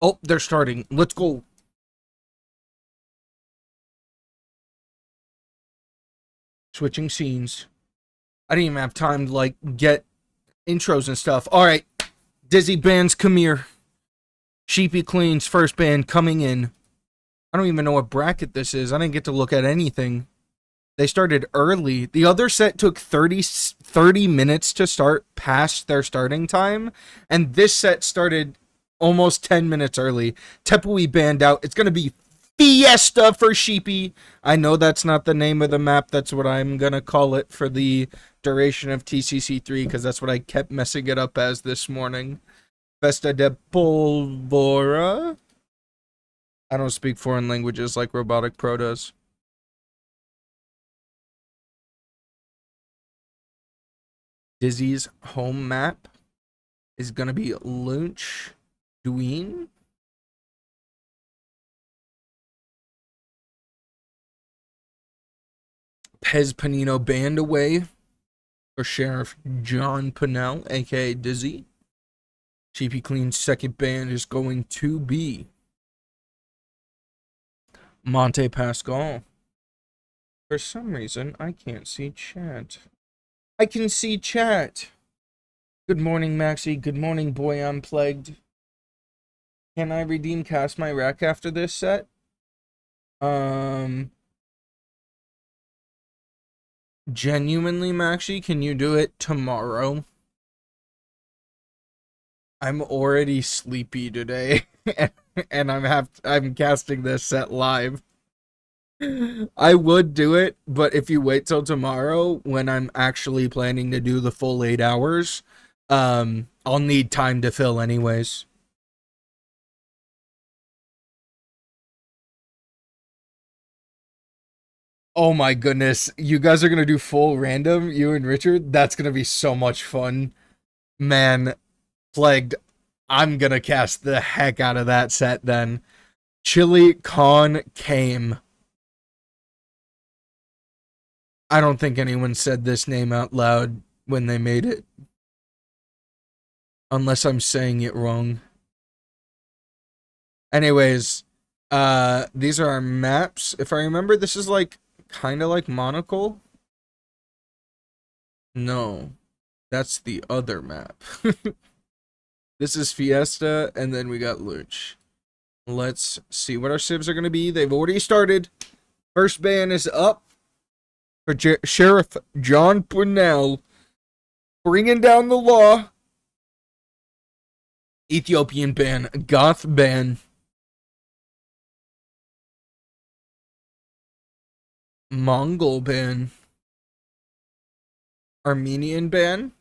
Oh, they're starting. Let's go. Switching scenes. I didn't even have time to, like, get intros and stuff. All right. Dizzy bands, come here. Sheepyclean's first band coming in. I don't even know what bracket this is. I didn't get to look at anything. They started early. The other set took 30 minutes to start past their starting time. And this set started almost 10 minutes early. Tepui band out. It's going to be Fiesta for Sheepy. I know that's not the name of the map. That's what I'm going to call it for the duration of TCC3 because that's what I kept messing it up as this morning. Festa de Polvora. I don't speak foreign languages like Robotic Pro does. Dizzy's home map is going to be Lunch Duin. Pez Panino band away for Sheriff John Bunnel, aka Dizzy. Sheepyclean's second band is going to be Monte Pascal. For some reason, I can't see chat. I can see chat. Good morning, Maxi. Good morning, boy. I'm plagued. Can I redeem Cast My Rack after this set? Genuinely, Maxi, can you do it tomorrow? I'm already sleepy today, and I'm casting this set live. I would do it, but if you wait till tomorrow, when I'm actually planning to do the full 8 hours, I'll need time to fill anyways. Oh my goodness, you guys are gonna do full random, you and Richard? That's gonna be so much fun. Man, Plagued, I'm gonna cast the heck out of that set then. Chili Con came. I don't think anyone said this name out loud when they made it. Unless I'm saying it wrong. Anyways, these are our maps. If I remember, this is like kind of like Monocle. No, that's the other map. This is Fiesta, and then we got Luch. Let's see what our civs are going to be. They've already started. First ban is up for Sheriff John Bunnel, bringing down the law. Ethiopian ban, Goth ban. Mongol ban. Armenian ban.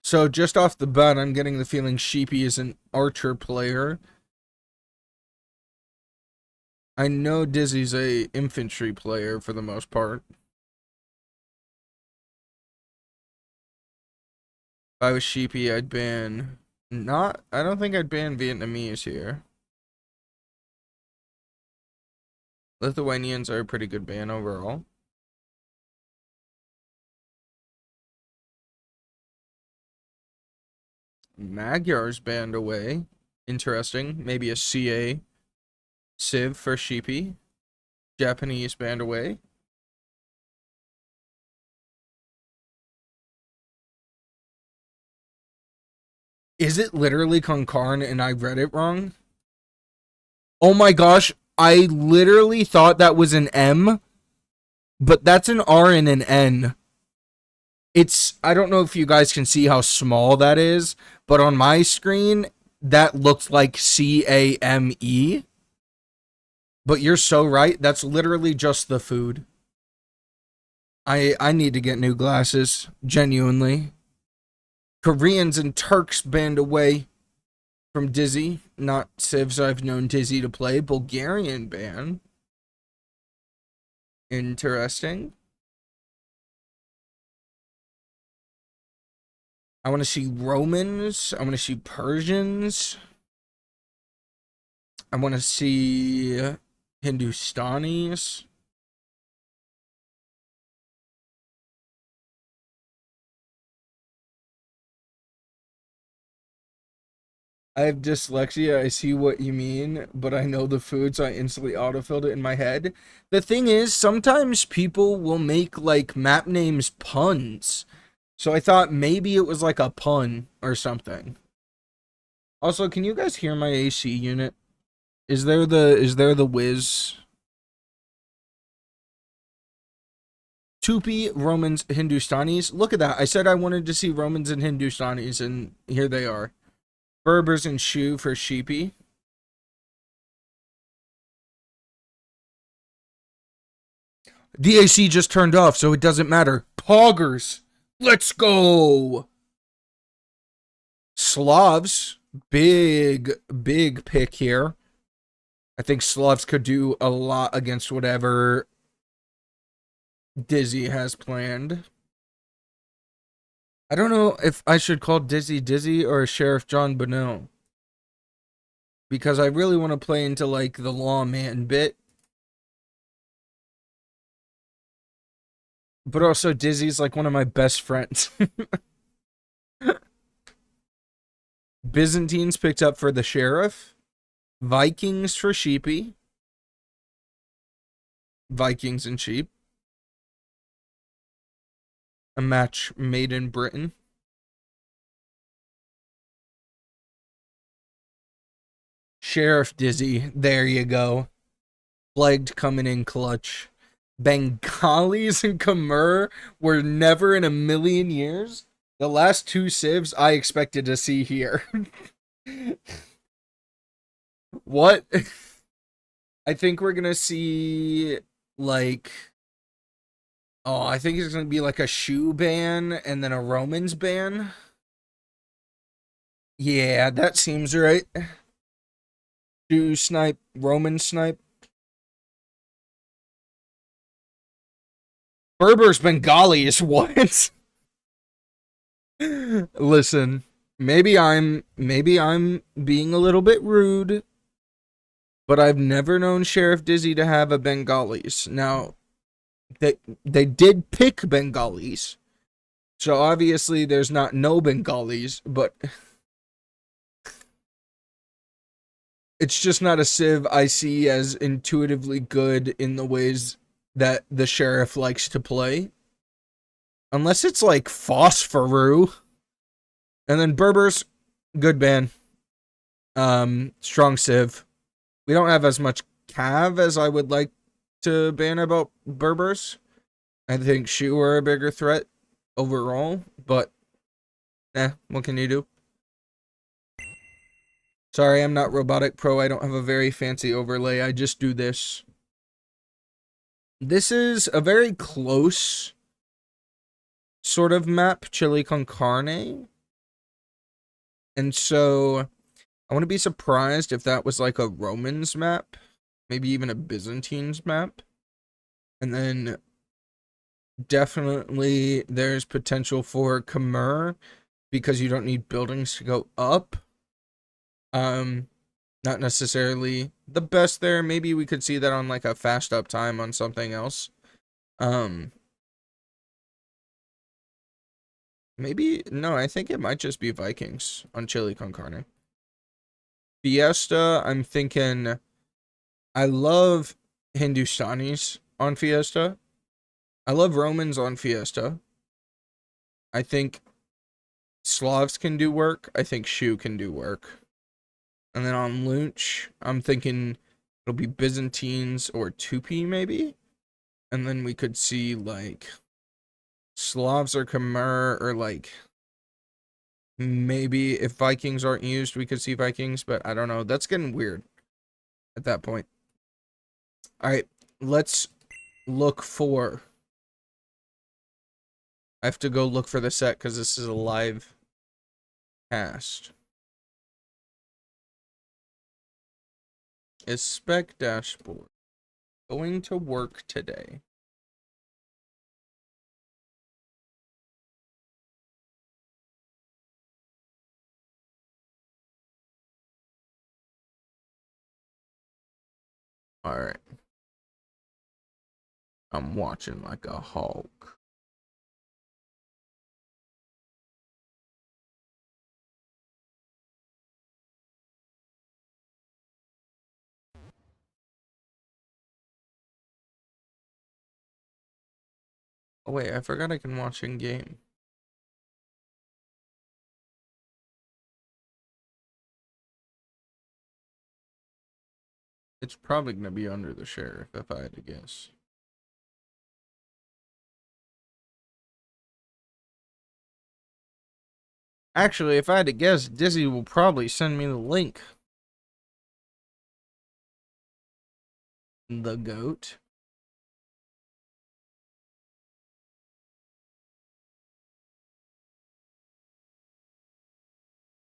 So just off the bat, I'm getting the feeling Sheepy is an archer player. I know Dizzy's a infantry player for the most part. If I was Sheepy, I'd ban... I don't think I'd ban Vietnamese here. Lithuanians are a pretty good ban overall. Magyar's banned away. Interesting. Maybe a CA Civ for Sheepy. Japanese banned away. Is it literally Konkarn and I read it wrong? Oh my gosh, I literally thought that was an M, but that's an R and an N. I don't know if you guys can see how small that is, but on my screen, that looks like CAME. But you're so right, that's literally just the food. I need to get new glasses, genuinely. Koreans and Turks banned away from Dizzy. Not civs I've known Dizzy to play. Bulgarian ban. Interesting. I want to see Romans. I want to see Persians. I want to see Hindustanis. I have dyslexia. I see what you mean, but I know the food, so I instantly autofilled it in my head. The thing is, sometimes people will make, like, map names puns. So I thought maybe it was like a pun or something. Also, can you guys hear my AC unit? Is there the whiz? Tupi, Romans, Hindustanis. Look at that. I said I wanted to see Romans and Hindustanis, and here they are. Berbers and Shu for Sheepy. The AC just turned off, so it doesn't matter. Poggers. Let's go. Slavs. Big pick here. I think Slavs could do a lot against whatever Dizzy has planned. I don't know if I should call Dizzy or Sheriff John Bunnel. Because I really want to play into, like, the lawman bit. But also, Dizzy's, like, one of my best friends. Byzantines picked up for the Sheriff. Vikings for Sheepy. Vikings and Sheep. A match made in Britain. Sheriff Dizzy. There you go. Flagged coming in clutch. Bengalis and Khmer were never in a million years. The last two civs I expected to see here. What? I think we're gonna see, like... Oh, I think it's gonna be like a Shu ban and then a Romans ban. Yeah, that seems right. Shu snipe, Roman snipe. Berbers, Bengalis, what? Listen, maybe I'm being a little bit rude, but I've never known Sheriff Dizzy to have a Bengalis. Now, they did pick Bengalis, so obviously there's not no Bengalis, but it's just not a civ I see as intuitively good in the ways that the Sheriff likes to play. Unless it's like Phosphoru. And then Berbers, good ban. Strong civ. We don't have as much Cav as I would like to ban about Berbers. I think Shu are a bigger threat overall, but what can you do? Sorry, I'm not Robotic Pro. I don't have a very fancy overlay. I just do this. This is a very close sort of map, Chili con Carne. And so I wouldn't be surprised if that was like a Romans map, maybe even a Byzantines map. And then definitely there's potential for Khmer because you don't need buildings to go up. Not necessarily the best there. Maybe we could see that on like a fast up time on something else. Maybe, no, I think it might just be Vikings on Chili con Carne. Fiesta, I'm thinking, I love Hindustanis on Fiesta. I love Romans on Fiesta. I think Slavs can do work. I think Shu can do work. And then on Lunch, I'm thinking it'll be Byzantines or Tupi, maybe? And then we could see, like, Slavs or Khmer, or, like, maybe if Vikings aren't used, we could see Vikings, but I don't know. That's getting weird at that point. Alright, let's look for... I have to go look for the set, because this is a live cast. Is spec dashboard going to work today? Alright. I'm watching like a hawk. Oh wait, I forgot I can watch in game. It's probably gonna be under the Sheriff if I had to guess. Actually, if I had to guess, Dizzy will probably send me the link. The goat.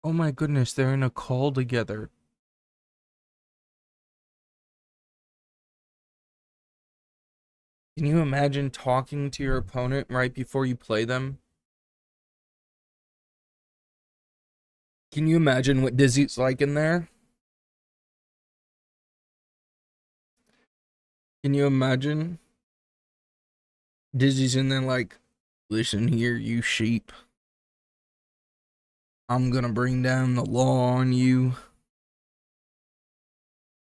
Oh my goodness, they're in a call together. Can you imagine talking to your opponent right before you play them? Can you imagine what Dizzy's like in there? Can you imagine? Dizzy's in there like, listen here, you sheep. I'm gonna bring down the law on you.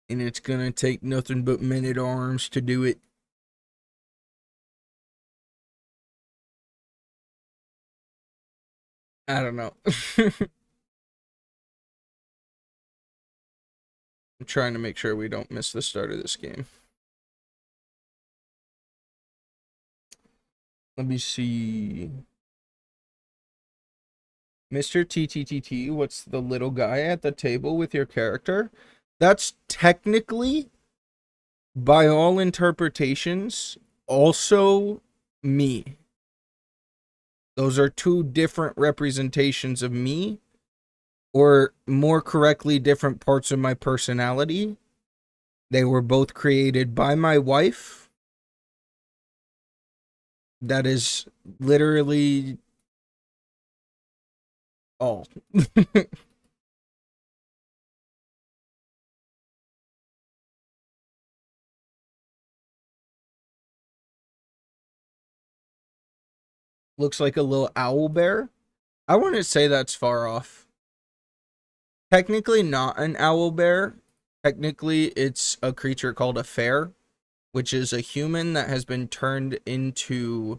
And it's gonna take nothing but men-at-arms to do it. I don't know. I'm trying to make sure we don't miss the start of this game. Let me see. Mr. TTTT, what's the little guy at the table with your character? That's technically, by all interpretations, also me. Those are two different representations of me, or more correctly, different parts of my personality. They were both created by my wife. That is literally all. Looks like a little owl bear. I wouldn't say that's far off. Technically not an owl bear. Technically, it's a creature called a fair, which is a human that has been turned into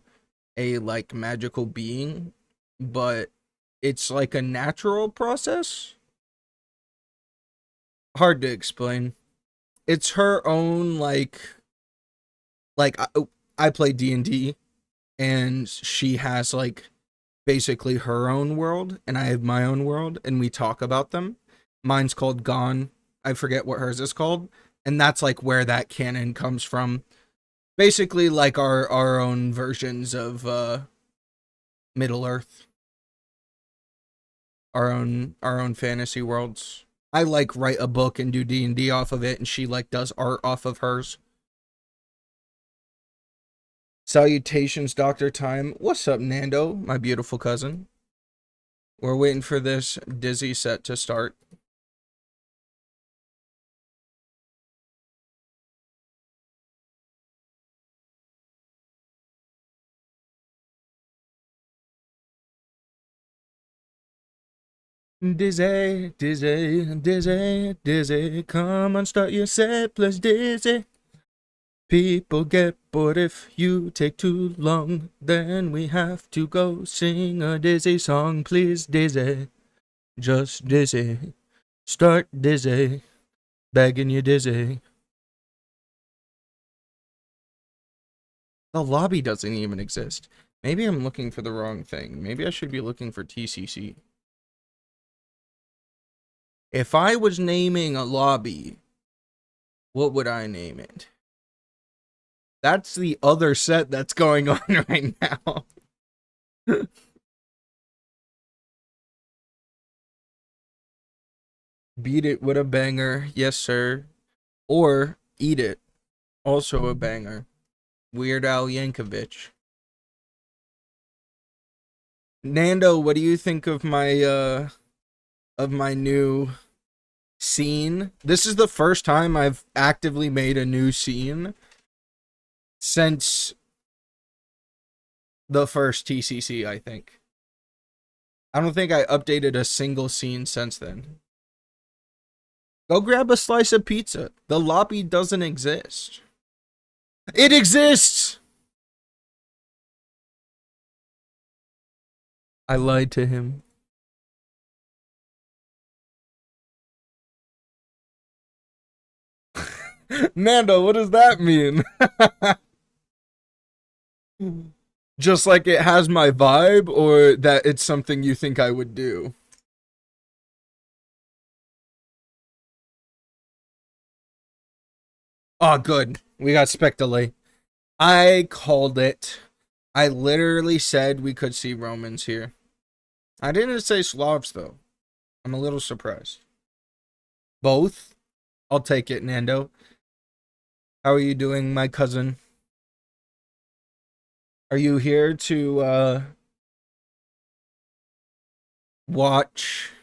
a like magical being, but it's like a natural process. Hard to explain. It's her own like I play D&D, and she has like basically her own world and I have my own world, and we talk about them. Mine's called Gone. I forget what hers is called, and that's like where that canon comes from. Basically like our own versions of Middle Earth, our own fantasy worlds. I like write a book and do D&D off of it, and she like does art off of hers. Salutations, Dr. Time. What's up, Nando, my beautiful cousin? We're waiting for this Dizzy set to start. Dizzy, Dizzy, Dizzy, Dizzy, come on, start your set, plus Dizzy. People get bored if you take too long, then we have to go sing a Dizzy song, please, Dizzy. Just Dizzy. Start Dizzy. Begging you, Dizzy. The lobby doesn't even exist. Maybe I'm looking for the wrong thing. Maybe I should be looking for TCC. If I was naming a lobby, what would I name it? That's the other set that's going on right now. Beat it with a banger, yes sir. Or eat it, also a banger. Weird Al Yankovic. Nando, what do you think of my new scene? This is the first time I've actively made a new scene since the first TCC, I think. I don't think I updated a single scene since then. Go grab a slice of pizza. The lobby doesn't exist. It exists! I lied to him. Nando, what does that mean? Just like it has my vibe, or that it's something you think I would do? Oh, good. We got spec delay. I called it. I literally said we could see Romans here. I didn't say Slavs, though. I'm a little surprised. Both? I'll take it, Nando. How are you doing, my cousin? Are you here to, watch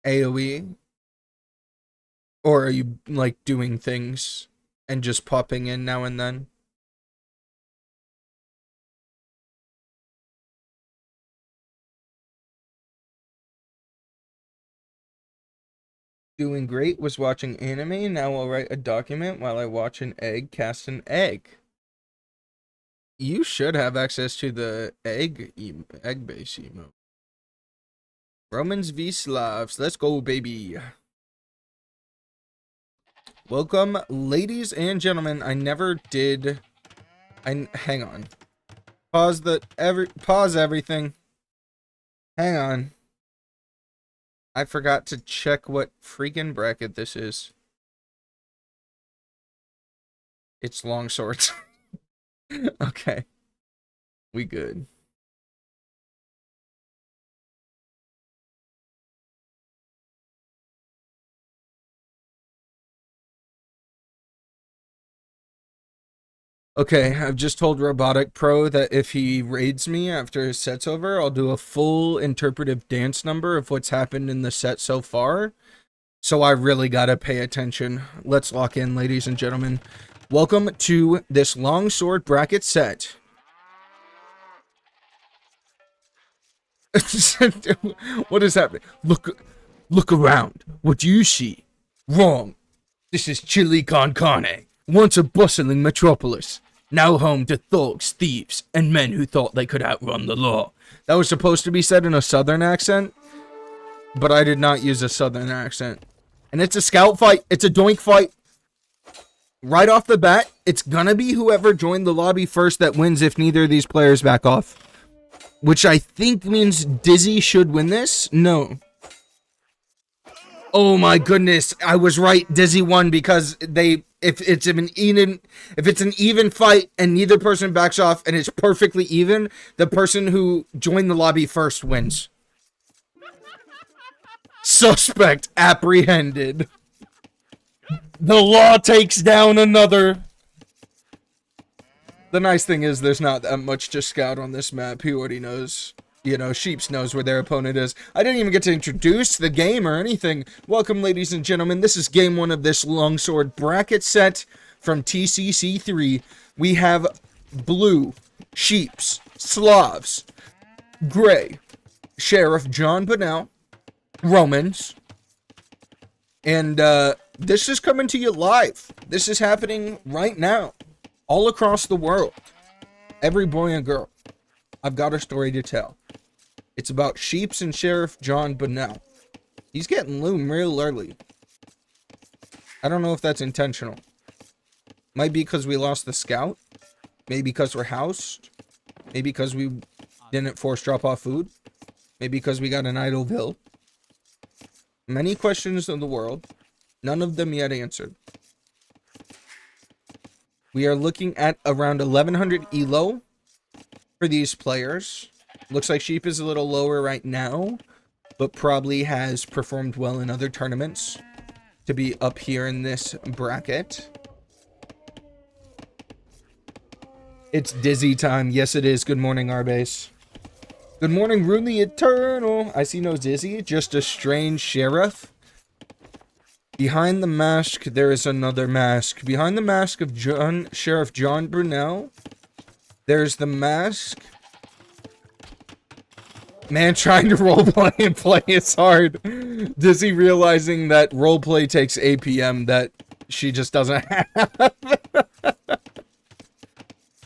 AoE? Or are you, like, doing things and just popping in now and then? Doing great, was watching anime, now I'll write a document while I watch an egg cast an egg. You should have access to the egg base emote. Romans v Slavs, let's go, baby. Welcome, ladies and gentlemen. I never did. Hang on. Pause everything. Hang on. I forgot to check what freaking bracket this is. It's long swords. Okay. We good. Okay, I've just told Robotic Pro that if he raids me after his set's over, I'll do a full interpretive dance number of what's happened in the set so far. So I really gotta pay attention. Let's lock in, ladies and gentlemen. Welcome to this longsword bracket set. What is happening? Look around. What do you see? Wrong. This is Chile con Carne, once a bustling metropolis, now home to thugs, thieves, and men who thought they could outrun the law. That was supposed to be said in a southern accent, but I did not use a southern accent. And it's a scout fight. It's a doink fight. Right off the bat, it's gonna be whoever joined the lobby first that wins if neither of these players back off. Which I think means Dizzy should win this? No. Oh my goodness, I was right. Dizzy won because if it's an even fight and neither person backs off and it's perfectly even, the person who joined the lobby first wins. Suspect apprehended. The law takes down another. The nice thing is there's not that much to scout on this map. He already knows. You know, Sheeps knows where their opponent is. I didn't even get to introduce the game or anything. Welcome, ladies and gentlemen. This is game one of this longsword bracket set from TCC3. We have blue, Sheeps, Slavs, gray, Sheriff John Bunnel, Romans, and this is coming to you live. This is happening right now, all across the world. Every boy and girl, I've got a story to tell. It's about Sheeps and Sheriff John Bunnel. He's getting loom real early. I don't know if that's intentional. Might be because we lost the scout. Maybe because we're housed. Maybe because we didn't force drop off food. Maybe because we got an idle bill. Many questions in the world. None of them yet answered. We are looking at around 1100 elo for these players. Looks like Sheep is a little lower right now, but probably has performed well in other tournaments to be up here in this bracket. It's Dizzy time. Yes, it is. Good morning, Arbase. Good morning, Rune the Eternal. I see no Dizzy, just a strange sheriff. Behind the mask, there is another mask. Behind the mask of Sheriff John Bunnel, there's the mask. Man, trying to roleplay and play is hard. Dizzy realizing that roleplay takes APM that she just doesn't have.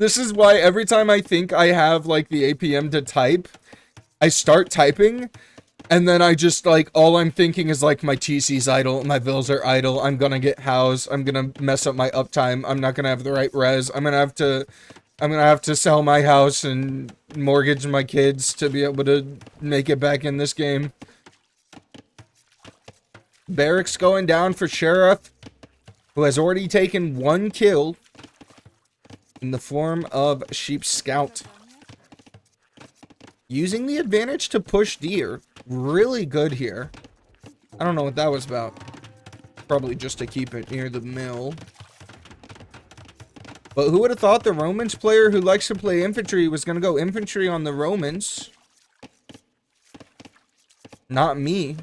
This is why every time I think I have, like, the APM to type, I start typing, and then I just, like, all I'm thinking is, like, my TC's idle, my bills are idle, I'm gonna get housed, I'm gonna mess up my uptime, I'm not gonna have the right res, I'm gonna have to sell my house and mortgage my kids to be able to make it back in this game. Barracks going down for Sherrif, who has already taken 1 kill in the form of Sheep Scout. Using the advantage to push deer. Really good here. I don't know what that was about. Probably just to keep it near the mill. But who would have thought the Romans player who likes to play infantry was going to go infantry on the Romans? Not me.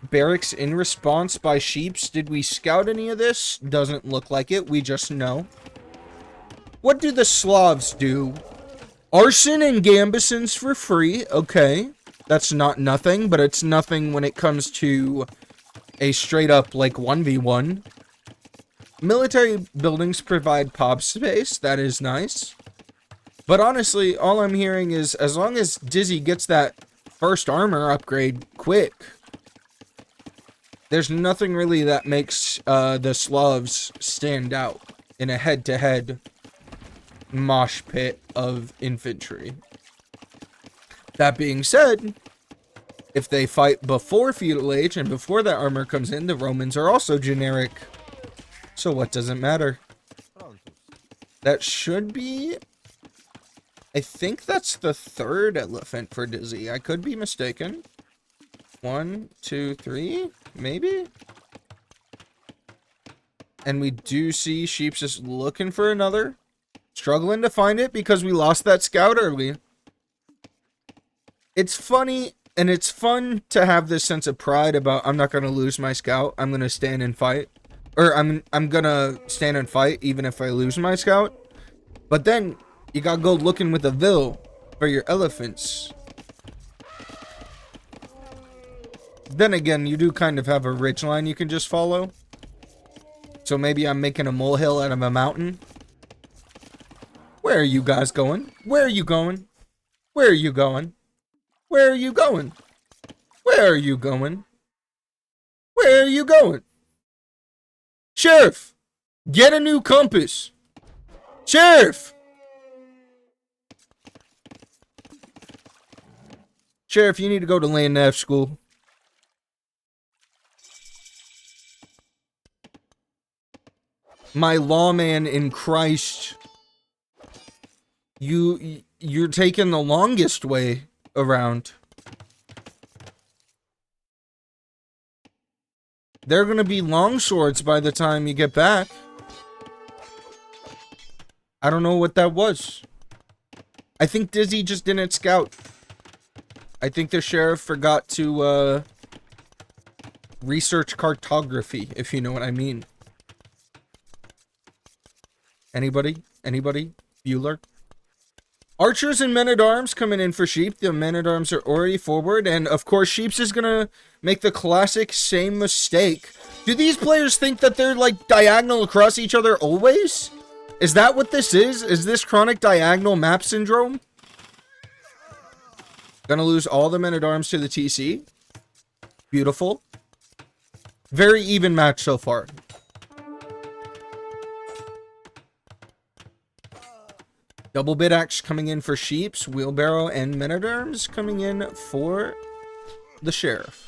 Barracks in response by Sheeps. Did we scout any of this? Doesn't look like it. We just know. What do the Slavs do? Arson and Gambesons for free. Okay. That's not nothing, but it's nothing when it comes to a straight up, like, 1v1. Military buildings provide pop space. That is nice. But honestly, all I'm hearing is, as long as Dizzy gets that first armor upgrade quick, there's nothing really that makes the Slavs stand out in a head-to-head mosh pit of infantry. That being said, if they fight before Feudal Age and before that armor comes in, the Romans are also generic. So what does it matter? That should be... I think that's the 3rd elephant for Dizzy. I could be mistaken. 1, 2, 3, maybe? And we do see Sheeps is looking for another. Struggling to find it because we lost that scout early. It's funny, and it's fun to have this sense of pride about, I'm not going to lose my scout. I'm going to stand and fight. Or I'm going to stand and fight even if I lose my scout. But then you got to go looking with a Vil for your elephants. Then again, you do kind of have a ridge line you can just follow. So maybe I'm making a molehill out of a mountain. Where are you guys going? Where are you going? Where are you going? Where are you going? Where are you going? Where are you going? Sheriff! Get a new compass! Sheriff! Sheriff, you need to go to Land Nav school. My lawman in Christ. You're taking the longest way around. They're gonna be long swords by the time you get back. I don't know what that was. I think Dizzy just didn't scout. I think the sheriff forgot to research cartography, if you know what I mean. Anybody? Anybody? Bueller? Archers and men-at-arms coming in for Sheep. The men-at-arms are already forward. And, of course, Sheeps is going to make the classic same mistake. Do these players think that they're, like, diagonal across each other always? Is that what this is? Is this chronic diagonal map syndrome? Gonna lose all the men-at-arms to the TC. Beautiful. Very even match so far. Double bit axe coming in for Sheeps, wheelbarrow, and men-at-arms coming in for the sheriff.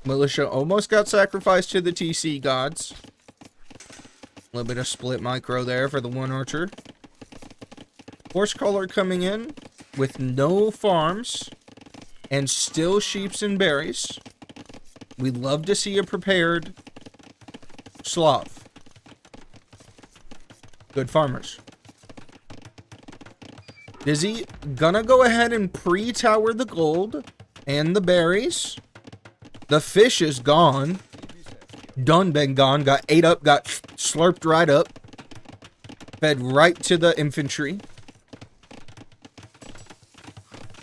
Militia almost got sacrificed to the TC gods. A little bit of split micro there for the one archer. Horse collar coming in with no farms and still sheeps and berries. We'd love to see a prepared Slav. Good farmers. Dizzy gonna go ahead and pre-tower the gold and the berries. The fish is gone. Done been gone. Got ate up, got slurped right up. Fed right to the infantry.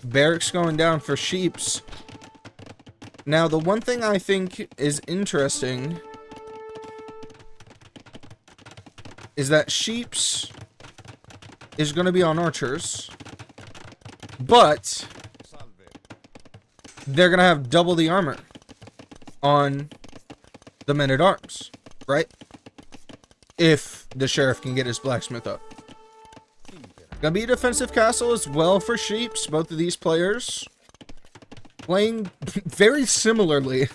Barracks going down for Sheeps. Now, the one thing I think is interesting is that Sheep's is going to be on archers, but they're going to have double the armor on the men-at-arms, right? If the Sheriff can get his blacksmith up. Gonna be a defensive castle as well for Sheeps. Both of these players playing very similarly.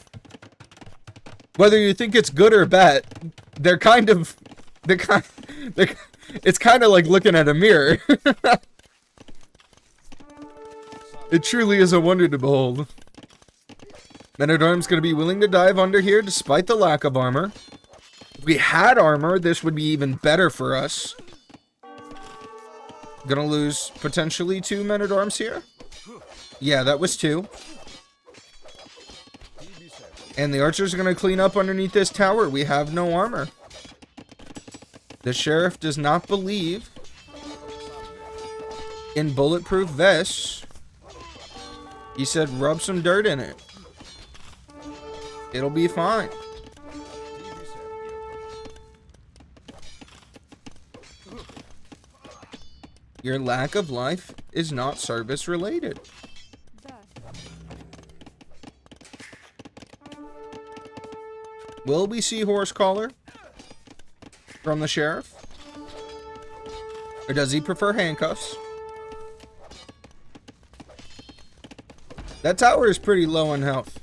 Whether you think it's good or bad, it's kind of like looking at a mirror. It truly is a wonder to behold. Men-at-arms gonna be willing to dive under here despite the lack of armor. If we had armor, this would be even better for us. Gonna lose potentially 2 men-at-arms here. Yeah, that was 2. And the archers are gonna clean up underneath this tower. We have no armor. The Sheriff does not believe in bulletproof vests. He said rub some dirt in it. It'll be fine. Your lack of life is not service related. Will we see horse collar from the Sheriff? Or does he prefer handcuffs? That tower is pretty low on health.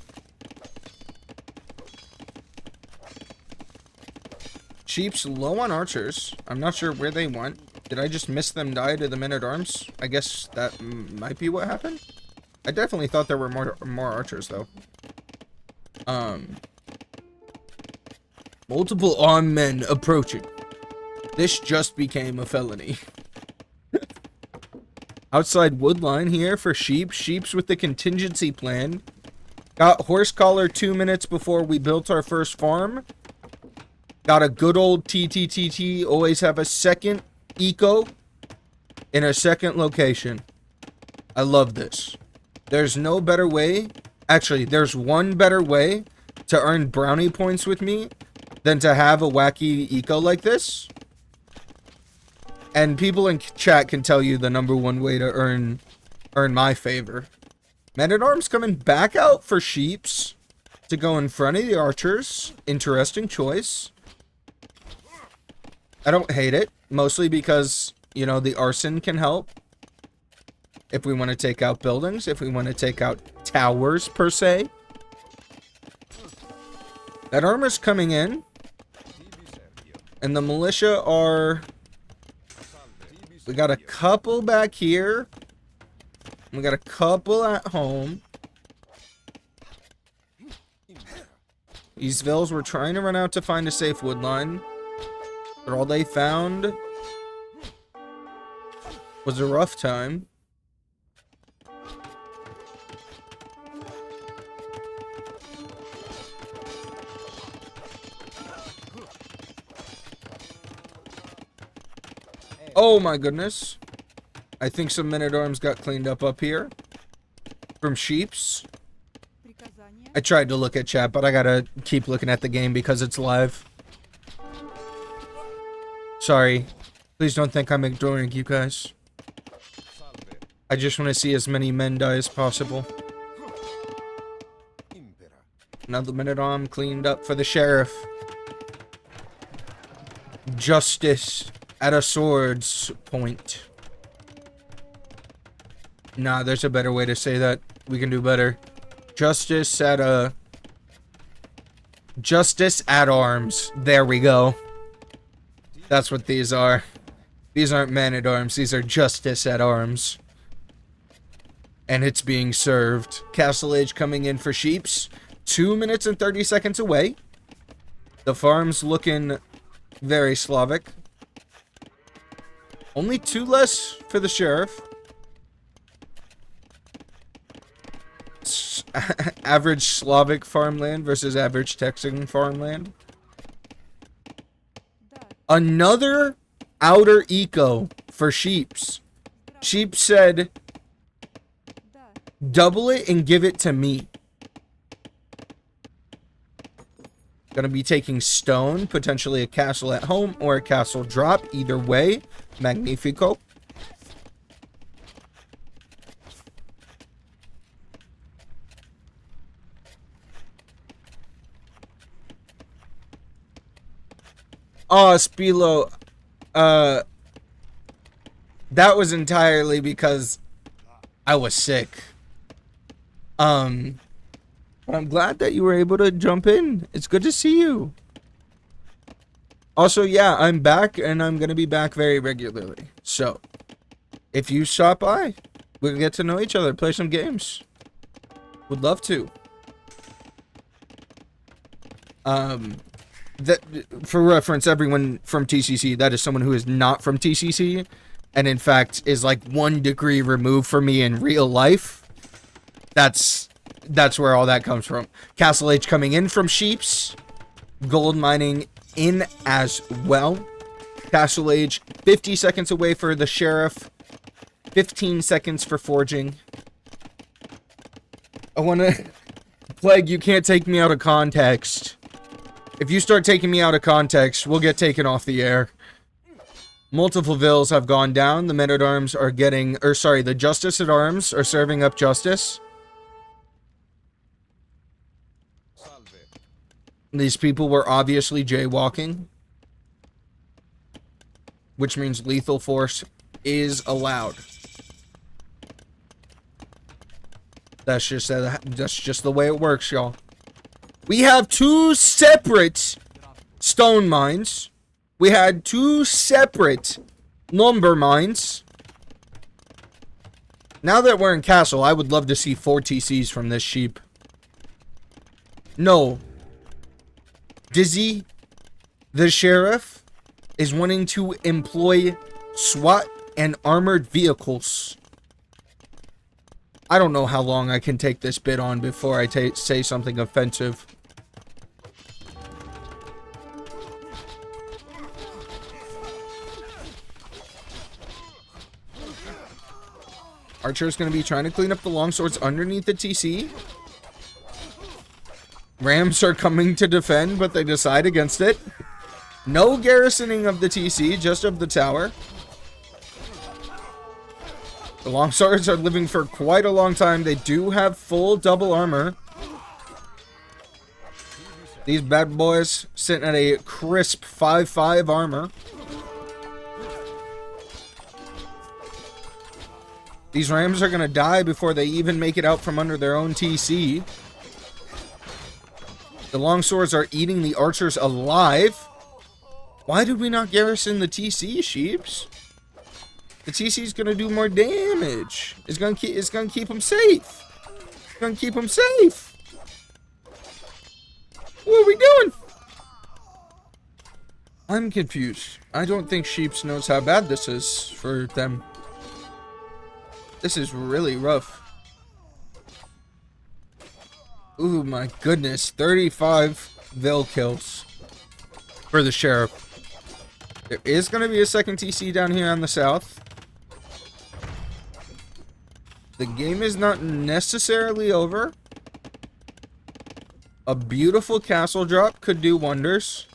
Sheep's low on archers. I'm not sure where they went. Did I just miss them die to the men-at-arms? I guess that might be what happened. I definitely thought there were more archers, though. Multiple armed men approaching. This just became a felony. Outside woodline here for Sheep. Sheep's with the contingency plan. Got horse collar 2 minutes before we built our first farm. Got a good old TTTT. Always have a second eco in a second location. I love this. There's no better way. Actually, there's one better way to earn brownie points with me than to have a wacky eco like this. And people in chat can tell you the #1 way to earn my favor. Men-at-arms coming back out for Sheeps to go in front of the archers. Interesting choice. I don't hate it. Mostly because, you know, the arson can help. If we want to take out buildings. If we want to take out towers, per se. That armor's coming in. And the militia are... We got a couple back here. We got a couple at home. These Vills were trying to run out to find a safe woodline. But all they found was a rough time. Oh my goodness. I think some men-at-arms got cleaned up here. From Sheeps. I tried to look at chat, but I gotta keep looking at the game because it's live. Sorry. Please don't think I'm ignoring you guys. I just want to see as many men die as possible. Another men-at-arm cleaned up for the Sheriff. Justice at a sword's point. Nah, there's a better way to say that. We can do better. Justice at arms. There we go. That's what these are. These aren't men-at-arms. These are justice at arms. And it's being served. Castle Age coming in for Sheeps. 2 minutes and 30 seconds away. The farm's looking very Slavic. Only 2 less for the Sheriff. Average Slavic farmland versus average Texan farmland. Another outer eco for Sheeps. Sheep said, double it and give it to me. Gonna be taking stone, potentially a castle at home or a castle drop. Either way, magnifico. Oh, Spilo. That was entirely because I was sick. But I'm glad that you were able to jump in. It's good to see you. Also, yeah, I'm back, and I'm gonna be back very regularly. So, if you stop by, we'll get to know each other, play some games. Would love to. That, for reference, everyone from TCC, that is someone who is not from TCC, and in fact is like 1 degree removed from me in real life. That's where all that comes from. Castle Age coming in from Sheeps. Gold mining in as well. Castle Age 50 seconds away for the Sheriff. 15 seconds for forging. I wanna... Plague, you can't take me out of context. If you start taking me out of context, we'll get taken off the air. Multiple vills have gone down. The men-at-arms are getting... Or, sorry, the Justice-at-Arms are serving up justice. These people were obviously jaywalking. Which means lethal force is allowed. That's just the way it works, y'all. We have 2 separate stone mines. We had 2 separate lumber mines. Now that we're in Castle, I would love to see 4 TCs from this sheep. No. Dizzy, the Sheriff, is wanting to employ SWAT and armored vehicles. I don't know how long I can take this bit on before I say something offensive. Archer's going to be trying to clean up the longswords underneath the TC. Rams are coming to defend, but they decide against it. No garrisoning of the TC, just of the tower. The longswords are living for quite a long time. They do have full double armor. These bad boys sitting at a crisp 5/5 armor. These Rams are going to die before they even make it out from under their own TC. The longswords are eating the archers alive. Why did we not garrison the TC, sheeps? The TC is going to do more damage. It's going to keep them safe. It's going to keep them safe. What are we doing? I'm confused. I don't think Sheeps knows how bad this is for them. This is really rough. Ooh, my goodness. 35 Vil kills for the Sheriff. There is going to be a second TC down here on the south. The game is not necessarily over. A beautiful castle drop could do wonders.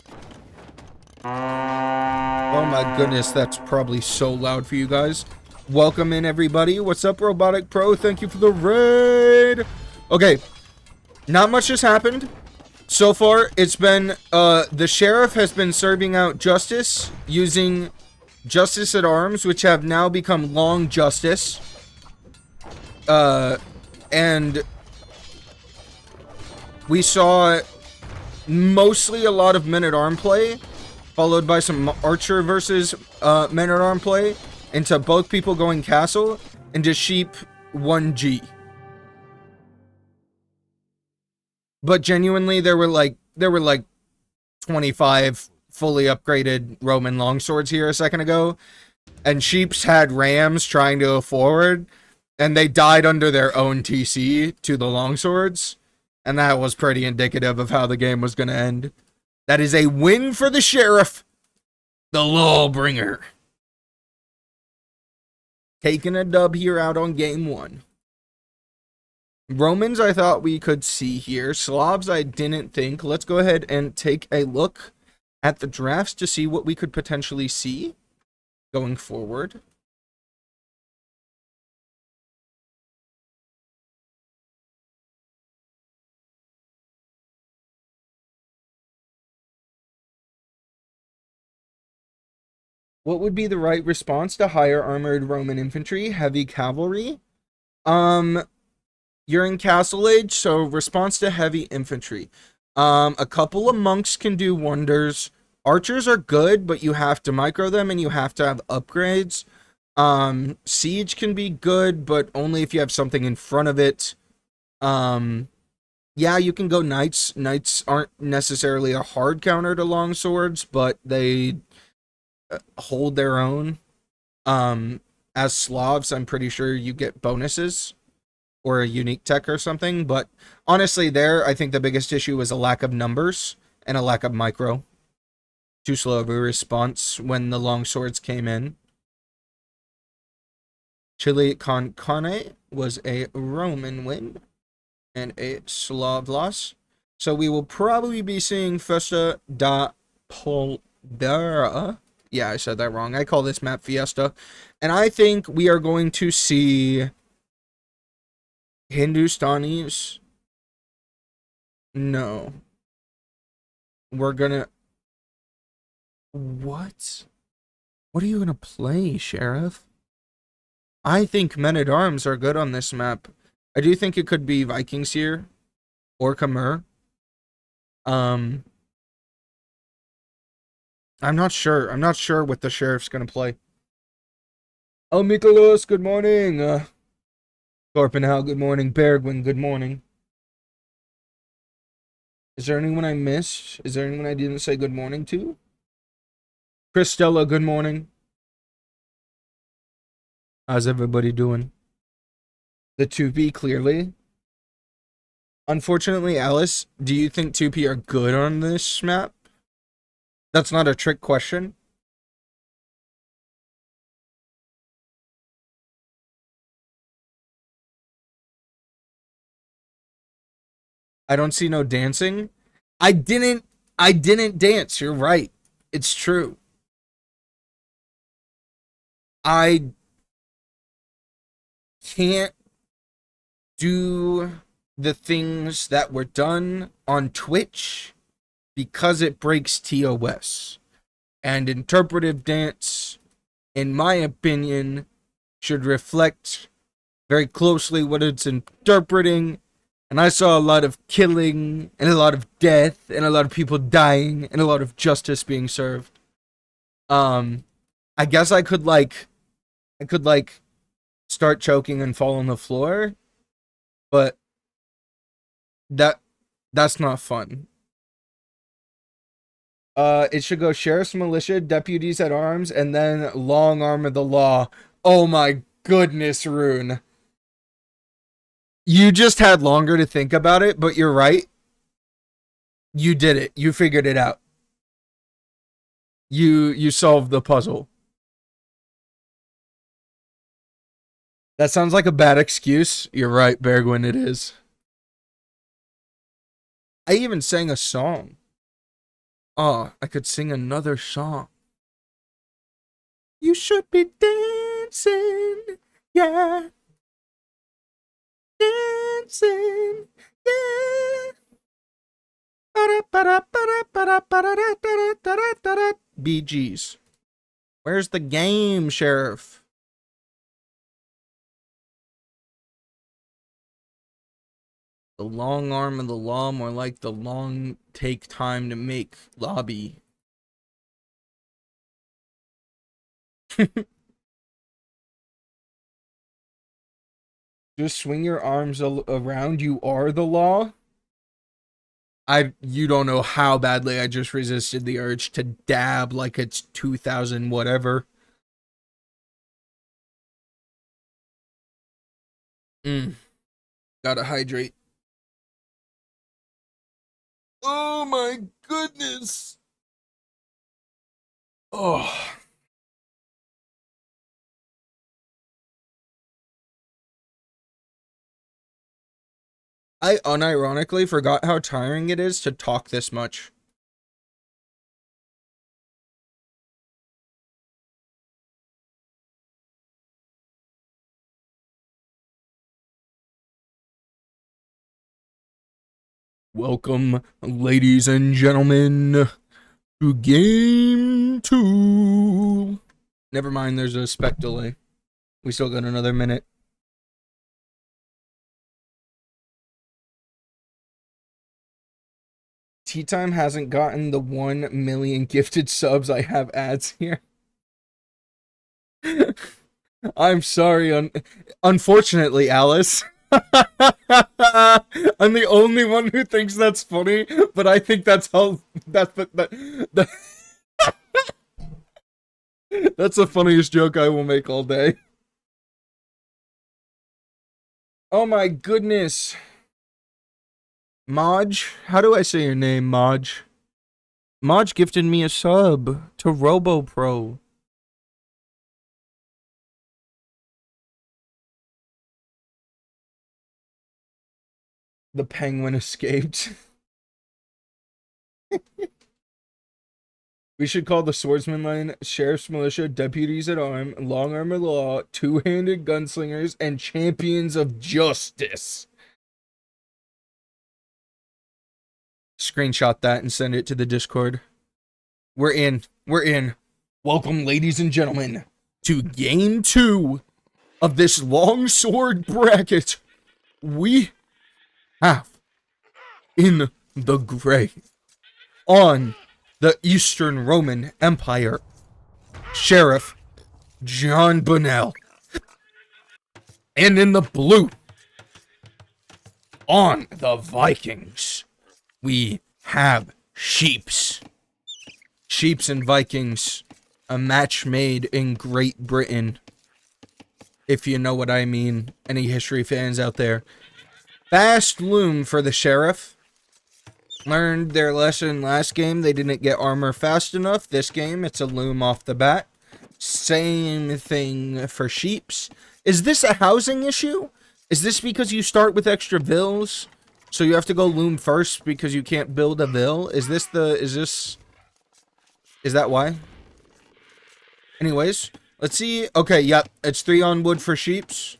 Oh my goodness, that's probably so loud for you guys. Welcome in, everybody. What's up, Robotic Pro? Thank you for the raid. Okay, not much has happened. So far, it's been, the Sheriff has been serving out justice using Justice at Arms, which have now become Long Justice. And we saw mostly a lot of men-at-arm play, followed by some Archer versus men-at-arm play, into both people going castle, into Sheep 1G. But genuinely, there were like 25 fully upgraded Roman longswords here a second ago, and Sheeps had Rams trying to go forward, and they died under their own TC to the longswords. And that was pretty indicative of how the game was going to end. That is a win for the Sheriff. The Lawbringer. Taking a dub here out on game 1. Romans, I thought we could see here. Slavs, I didn't think. Let's go ahead and take a look at the drafts to see what we could potentially see going forward. What would be the right response to higher armored Roman infantry, heavy cavalry? You're in Castle Age, so response to heavy infantry. A couple of monks can do wonders. Archers are good, but you have to micro them and you have to have upgrades. Siege can be good, but only if you have something in front of it. Yeah, you can go knights. Knights aren't necessarily a hard counter to long swords, but they hold their own. As Slavs, I'm pretty sure you get bonuses or a unique tech or something, but honestly there, I think the biggest issue was a lack of numbers and a lack of micro. Too slow of a response when the long swords came in. Chile con Carne was a Roman win and a Slav loss. So we will probably be seeing Festa da Poldera. Yeah, I said that wrong. I call this map Fiesta. And I think we are going to see Hindustanis. No. We're gonna... What? What are you gonna play, Sheriff? I think men-at-arms are good on this map. I do think it could be Vikings here. Or Khmer. I'm not sure. I'm not sure what the Sheriff's gonna play. Oh, Mikolos, good morning. Thorpenhau, good morning. Bergwin, good morning. Is there anyone I missed? Is there anyone I didn't say good morning to? Christella, good morning. How's everybody doing? The 2P, clearly. Unfortunately, Alice, do you think 2P are good on this map? That's not a trick question. I don't see no dancing. I didn't dance. You're right. It's true. I can't do the things that were done on Twitch because it breaks TOS. And interpretive dance, in my opinion, should reflect very closely what it's interpreting. And I saw a lot of killing, and a lot of death, and a lot of people dying, and a lot of justice being served. I guess I could start choking and fall on the floor, but that's not fun. It should go sheriff's militia, deputies at arms, and then long arm of the law. Oh my goodness, Rune. You just had longer to think about it, but you're right. You did it. You figured it out. You solved the puzzle. That sounds like a bad excuse. You're right, Bergwin, it is. I even sang a song. Oh, I could sing another song. You should be dancing, yeah. Dancing, yeah. BGs. Where's the game, Sheriff? The long arm of the law, more like the long take time to make lobby. Just swing your arms around. You are the law. You don't know how badly I just resisted the urge to dab like it's 2000 whatever. Gotta hydrate. Oh my goodness. Oh. I unironically forgot how tiring it is to talk this much. Welcome, ladies and gentlemen, to Game 2. Never mind, there's a spec delay. We still got another minute. Tea Time hasn't gotten the 1 million gifted subs. I have ads here. I'm sorry, unfortunately, Alice. I'm the only one who thinks that's funny, but I think that's how that's the that's the funniest joke I will make all day. Oh my goodness. Maj, how do I say your name, Maj? Maj gifted me a sub to RoboPro. The penguin escaped. We should call the swordsman line sheriff's militia, deputies at arm, long arm of law, two-handed gunslingers, and champions of justice. Screenshot that and send it to the Discord. We're in. We're in. Welcome, ladies and gentlemen, to Game 2 of this longsword bracket. We have in the gray on the Eastern Roman Empire, Sheriff John Bunnel. And in the blue, on the Vikings, we have Sheeps. Sheeps and Vikings, a match made in Great Britain, if you know what I mean, any history fans out there. Fast loom for the Sheriff. Learned their lesson last game. They didn't get armor fast enough. This game, it's a loom off the bat. Same thing for Sheeps. Is this a housing issue? Is this because you start with extra vills? So you have to go loom first because you can't build a vill? Is that why? Anyways, let's see. Okay, yep. It's 3 on wood for Sheeps.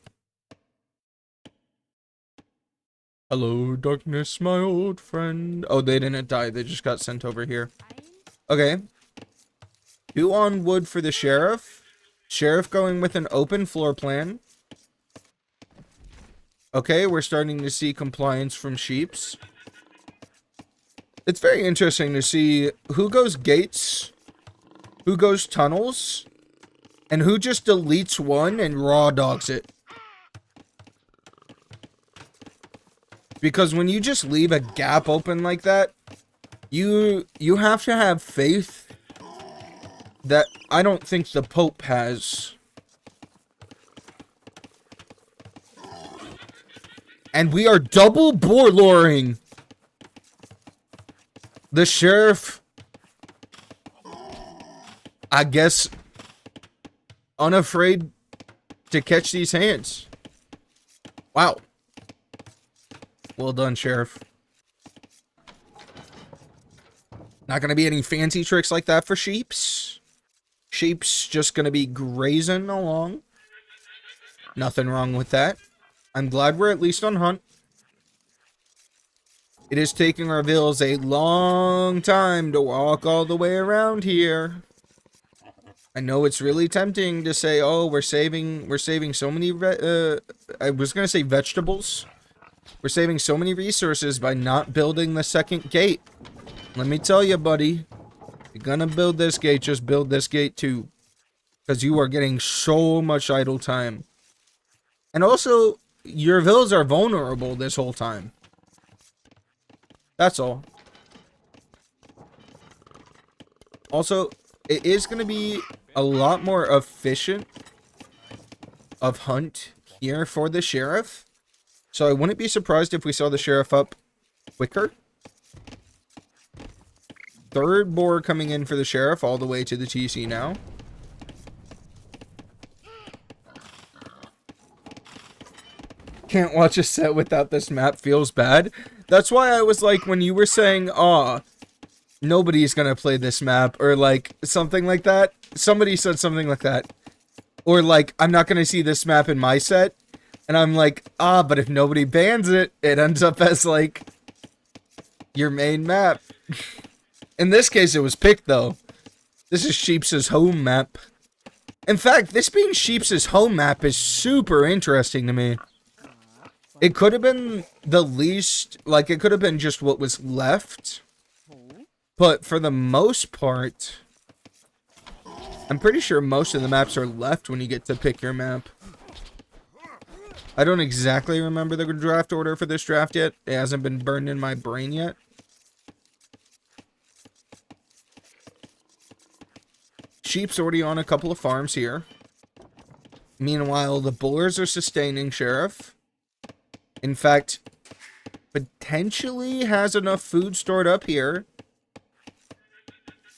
Hello, darkness, my old friend. Oh, they didn't die. They just got sent over here. Okay. 2 on wood for the Sheriff. Sheriff going with an open floor plan. Okay, we're starting to see compliance from Sheeps. It's very interesting to see who goes gates, who goes tunnels, and who just deletes one and raw dogs it. Because when you just leave a gap open like that, you have to have faith that I don't think the Pope has. And we are double boar-loring. The Sheriff, I guess, unafraid to catch these hands. Wow. Well done, Sheriff. Not going to be any fancy tricks like that for Sheeps. Sheeps just going to be grazing along. Nothing wrong with that. I'm glad we're at least on hunt. It is taking our vills a long time to walk all the way around here. I know it's really tempting to say, oh, we're saving so many, I was going to say vegetables. We're saving so many resources by not building the second gate. Let me tell you, buddy. If you're gonna build this gate, just build this gate too. Because you are getting so much idle time. And also, your villas are vulnerable this whole time. That's all. Also, it is going to be a lot more efficient of hunt here for the Sheriff. So I wouldn't be surprised if we saw the Sheriff up quicker. 3rd boar coming in for the Sheriff all the way to the TC now. Can't watch a set without this map, feels bad. That's why I was like, when you were saying, aw, nobody's gonna play this map, or like, something like that. Somebody said something like that. Or like, I'm not gonna see this map in my set. And I'm like, ah, but if nobody bans it, it ends up as like, your main map. In this case, it was picked though. This is Sheeps' home map. In fact, this being Sheeps' home map is super interesting to me. It could have been the least, like, it could have been just what was left. But for the most part, I'm pretty sure most of the maps are left when you get to pick your map. I don't exactly remember the draft order for this draft yet. It hasn't been burned in my brain yet. Sheep's already on a couple of farms here. Meanwhile, the boars are sustaining Sherrif. In fact, potentially has enough food stored up here.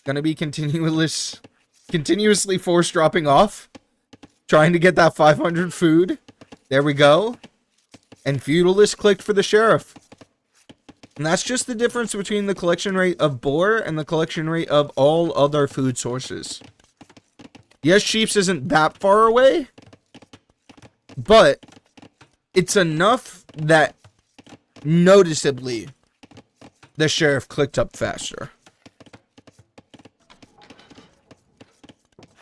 Gonna be continuously force dropping off. Trying to get that 500 food. There we go. And Feudalist clicked for the Sheriff. And that's just the difference between the collection rate of boar and the collection rate of all other food sources. Yes, Sheeps isn't that far away. But it's enough that noticeably the Sheriff clicked up faster.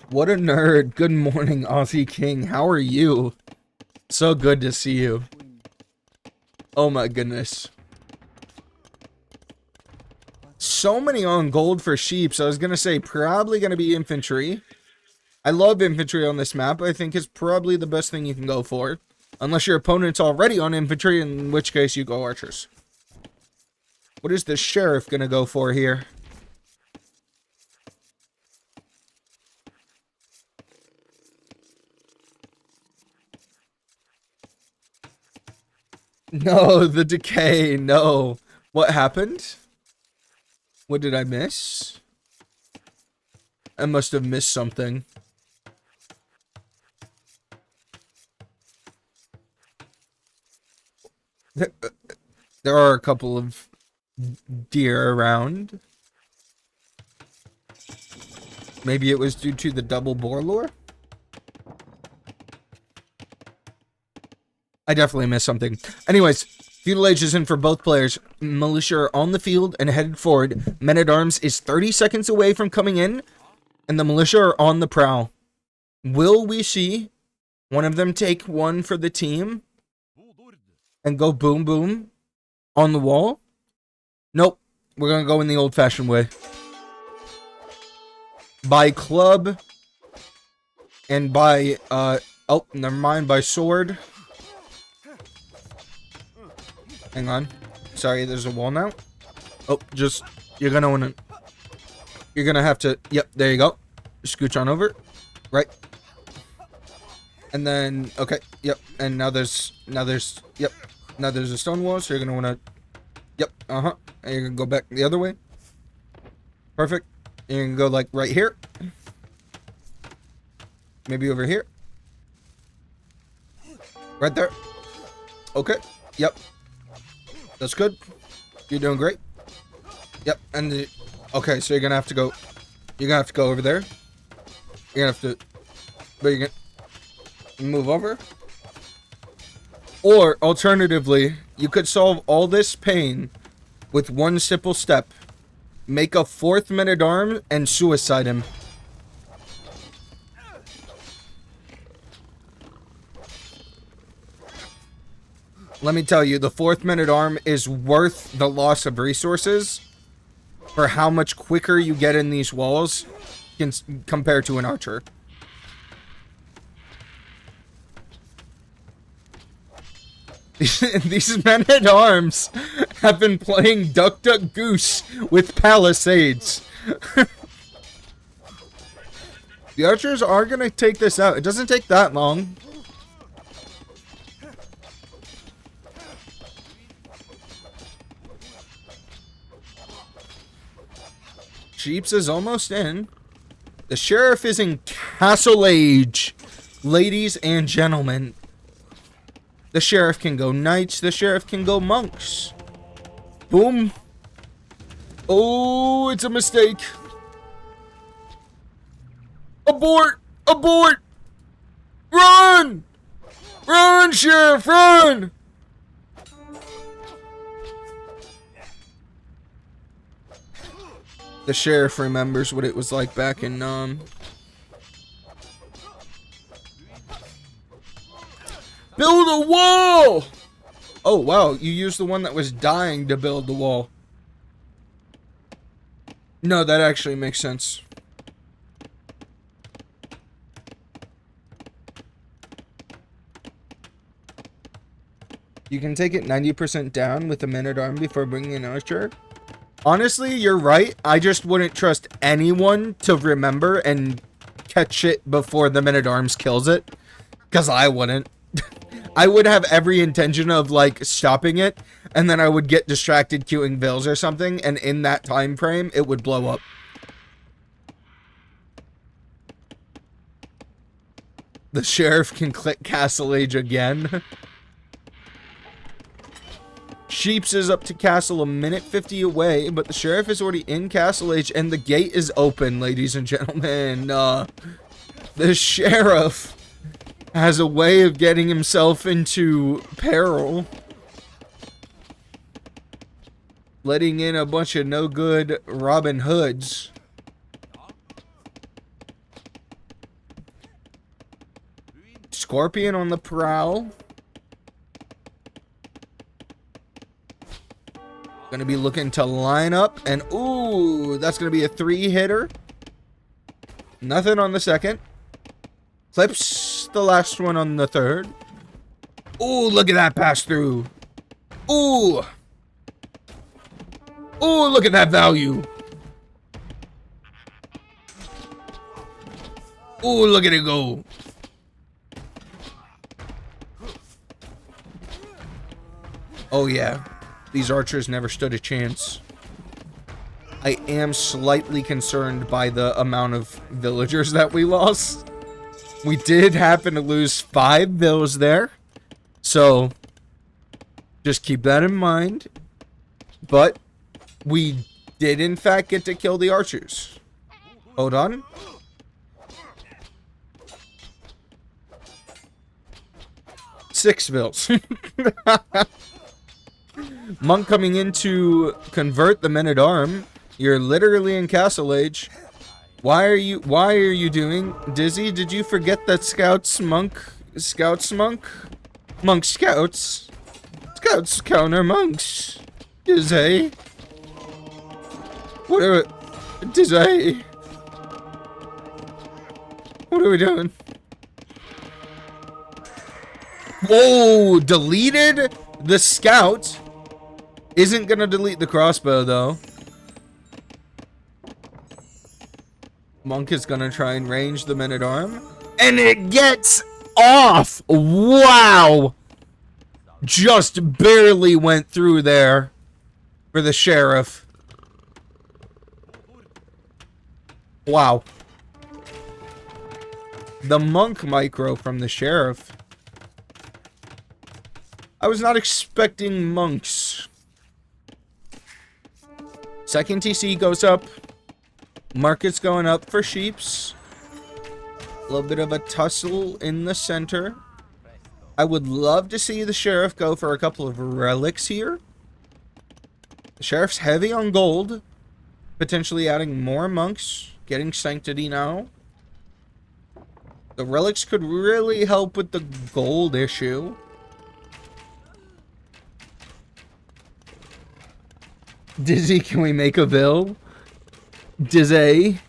What a nerd. Good morning, Aussie King. How are you? So good to see you. Oh my goodness. So many on gold for Sheeps. I was going to say probably going to be infantry. I love infantry on this map. I think it's probably the best thing you can go for. Unless your opponent's already on infantry, in which case you go archers. What is the Sheriff going to go for here? No, the decay, no. What happened? What did I miss? I must have missed something. There are a couple of deer around. Maybe it was due to the double boar lure? I definitely missed something. Anyways, Feudal Age is in for both players. Militia are on the field and headed forward. Men-at-Arms is 30 seconds away from coming in, and the Militia are on the prowl. Will we see one of them take one for the team and go boom boom on the wall? Nope. We're going to go in the old-fashioned way. By club and by, oh, never mind, by sword. Hang on. Sorry, there's a wall now. Oh, just, you're gonna have to, yep, there you go. Scooch on over. Right. And then, okay, yep. And now there's, yep. Now there's a stone wall, so you're gonna wanna, yep, and you're gonna go back the other way. Perfect. And you're gonna go, like, right here. Maybe over here. Right there. Okay, yep. That's good. You're doing great. Yep, and okay, so you're gonna have to go over there. You're gonna have to, but you're gonna move over. Or alternatively, you could solve all this pain with one simple step. Make a 4th men-at-arms and suicide him. Let me tell you, the 4th men-at-arms is worth the loss of resources for how much quicker you get in these walls compared to an archer. These men-at-arms have been playing Duck Duck Goose with palisades. The archers are going to take this out. It doesn't take that long. Sheeps is almost in. The Sheriff is in Castle Age. Ladies and gentlemen. The sheriff can go knights. The sheriff can go monks. Boom. Oh, it's a mistake. Abort! Abort! Run! Run, sheriff, run! The sheriff remembers what it was like back in Build a wall! Oh, wow, you used the one that was dying to build the wall. No, that actually makes sense. You can take it 90% down with a men-at-arm before bringing an archer. Honestly, you're right. I just wouldn't trust anyone to remember and catch it before the men-at-arms kills it. Because I wouldn't. I would have every intention of, like, stopping it, and then I would get distracted queuing bills or something, and in that time frame, it would blow up. The sheriff can click Castle Age again. Sheeps is up to castle a minute 50 away, but the sheriff is already in Castle Age, and the gate is open, ladies and gentlemen. The sheriff has a way of getting himself into peril. Letting in a bunch of no good Robin Hoods. Scorpion on the prowl. Gonna be looking to line up, and ooh, that's gonna be a 3-hitter. Nothing on the second. Clips the last one on the third. Ooh, look at that pass through. Ooh. Ooh, look at that value. Ooh, look at it go. Oh yeah. These archers never stood a chance. I am slightly concerned by the amount of villagers that we lost. We did happen to lose 5 vills there. So, just keep that in mind. But, we did in fact get to kill the archers. Hold on. Six vills. Monk coming in to convert the men-at-arm. You're literally in Castle Age. Why are you doing? Dizzy, did you forget that scouts, monk? Monk scouts? Scouts counter monks. Dizzy? What are Dizzy? What are we doing? Whoa, deleted the scout. Isn't gonna delete the crossbow though. Monk is gonna try and range the men-at-arm. And it gets off! Wow! Just barely went through there for the sheriff. Wow. The monk micro from the sheriff. I was not expecting monks. Second TC goes up. Market's going up for sheeps. A little bit of a tussle in the center. I would love to see the sheriff go for a couple of relics here. The sheriff's heavy on gold. Potentially adding more monks. Getting sanctity now. The relics could really help with the gold issue. Dizzy, can we make a bill? Dizzy,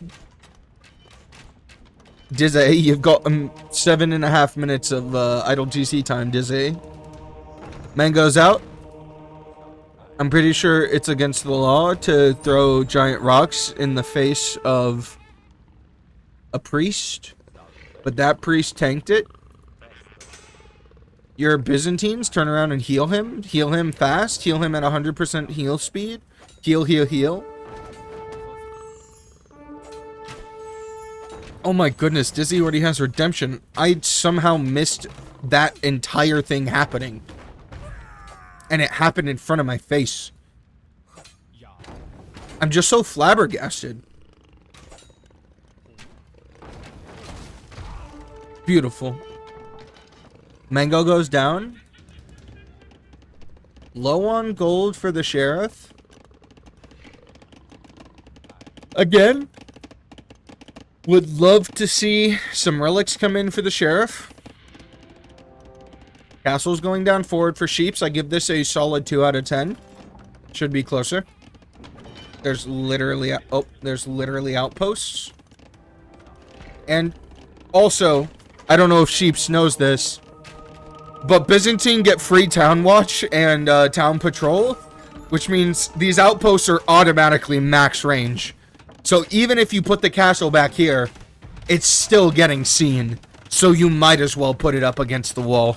you've got 7.5 minutes of idle GC time, Dizzy. Man goes out. I'm pretty sure it's against the law to throw giant rocks in the face of a priest, but that priest tanked it. Your Byzantines turn around and heal him. Heal him fast. Heal him at 100% heal speed. Heal, heal, heal. Oh my goodness, Dizzy already has redemption. I somehow missed that entire thing happening. And it happened in front of my face. I'm just so flabbergasted. Beautiful. Mango goes down. Low on gold for the Sheriff. Again, would love to see some relics come in for the Sheriff. Castle's going down forward for Sheeps. I give this a solid 2 out of 10. Should be closer. There's literally outposts. And also, I don't know if Sheeps knows this, but Byzantine get free town watch and town patrol, which means these outposts are automatically max range. So even if you put the castle back here, it's still getting seen. So you might as well put it up against the wall.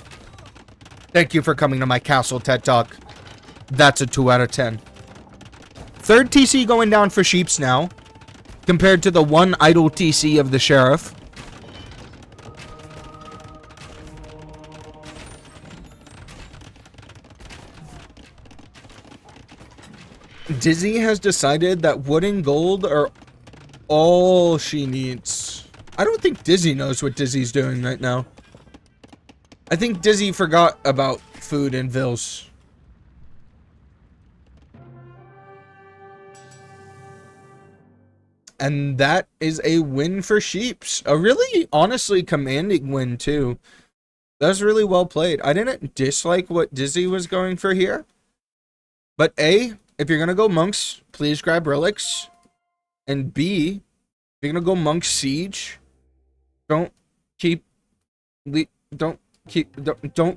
Thank you for coming to my castle TED Talk. That's a 2 out of 10. Third TC going down for Sheeps now, compared to the 1 idle TC of the Sheriff. Dizzy has decided that wood and gold are all she needs. I don't think Dizzy knows what Dizzy's doing right now. I think Dizzy forgot about food and Vils. And that is a win for Sheeps. A really, honestly, commanding win, too. That was really well played. I didn't dislike what Dizzy was going for here. But A, if you're going to go monks, please grab relics. And B, if you're going to go monk siege, don't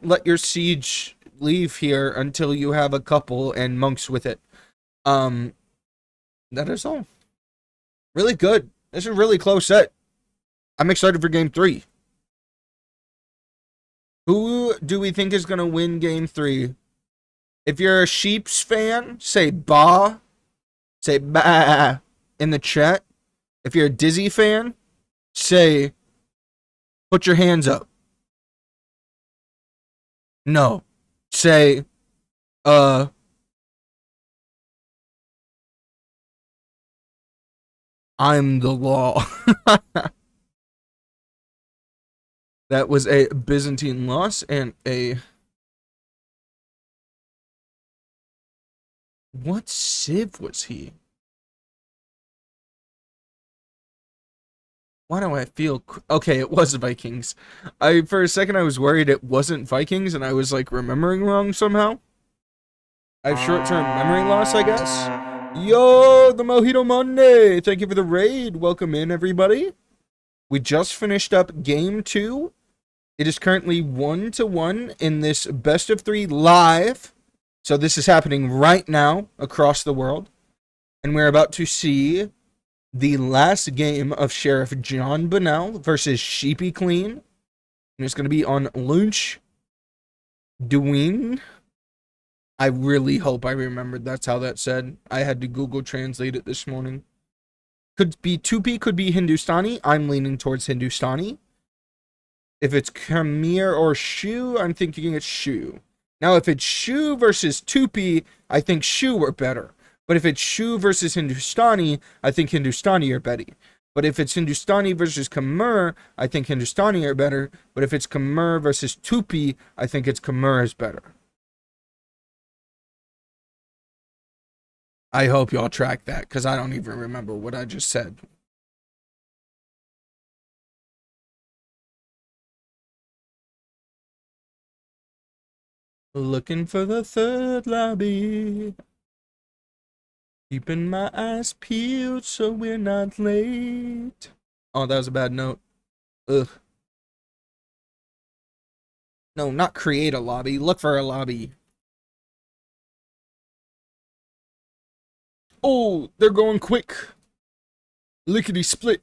let your siege leave here until you have a couple and monks with it. That is all. Really good. This is a really close set. I'm excited for game 3. Who do we think is going to win game 3? If you're a Sheeps fan, say ba. Say ba in the chat. If you're a Dizzy fan, say put your hands up. No. Say I'm the law. That was a Byzantine loss and a... What civ was he? Why do I feel... Okay, it was Vikings. For a second, I was worried it wasn't Vikings, and I was, like, remembering wrong somehow. I have short-term memory loss, I guess. Yo, the Mojito Monday! Thank you for the raid. Welcome in, everybody. We just finished up game 2. It is currently 1-1 in this best of 3 live. So this is happening right now across the world. And we're about to see the last game of Sheriff John Bunnel versus Sheepyclean. And it's going to be on Lunch Doing. I really hope I remembered that's how that said. I had to Google Translate it this morning. Could be Tupi, could be Hindustani. I'm leaning towards Hindustani. If it's Khmer or Shu, I'm thinking it's Shu. Now, if it's Shu versus Tupi, I think Shu are better. But if it's Shu versus Hindustani, I think Hindustani are better. But if it's Hindustani versus Khmer, I think Hindustani are better. But if it's Khmer versus Tupi, I think it's Khmer is better. I hope y'all track that, because I don't even remember what I just said. Looking for the third lobby. Keeping my eyes peeled so we're not late. Oh, that was a bad note. Ugh. No, not create a lobby. Look for a lobby. Oh, they're going quick. Lickety split.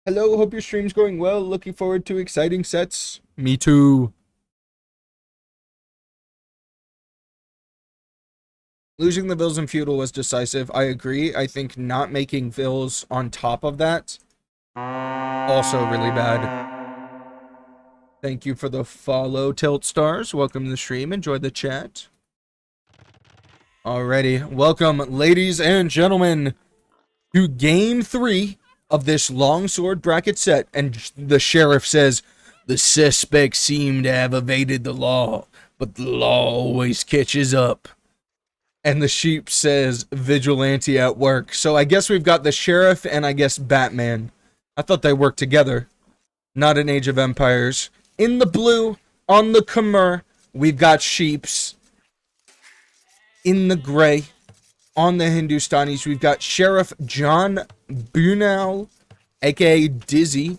Hello, hope your stream's going well. Looking forward to exciting sets. Me too. Losing the vills in feudal was decisive. I agree. I think not making vills on top of that, also really bad. Thank you for the follow, Tilt Stars. Welcome to the stream. Enjoy the chat. Alrighty. Welcome, ladies and gentlemen, to Game 3 of this longsword bracket set. And the sheriff says, the suspects seem to have evaded the law, but the law always catches up. And the sheep says, vigilante at work. So I guess we've got the sheriff and I guess Batman. I thought they worked together. Not an Age of Empires. In the blue, on the Khmer, we've got sheeps. In the gray, on the Hindustanis, we've got Sheriff John Bunnel, aka Dizzy.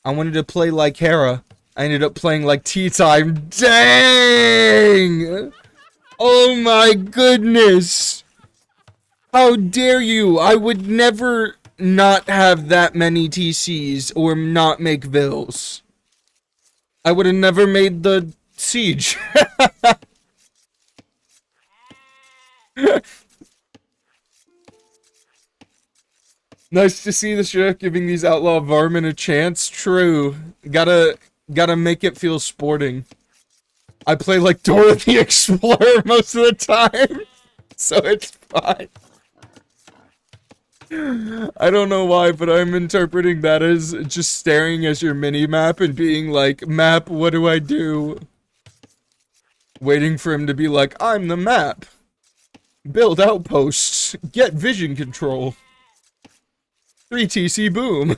I wanted to play like Hera. I ended up playing like TeaTime. Dang! Oh my goodness! How dare you! I would never not have that many TCs or not make vills. I would have never made the siege. Nice to see the sheriff giving these outlaw varmin a chance. True. Gotta make it feel sporting. I play like Dora the Explorer most of the time, so it's fine. I don't know why, but I'm interpreting that as just staring at your mini-map and being like, map, what do I do? Waiting for him to be like, I'm the map. Build outposts. Get vision control. 3 TC boom.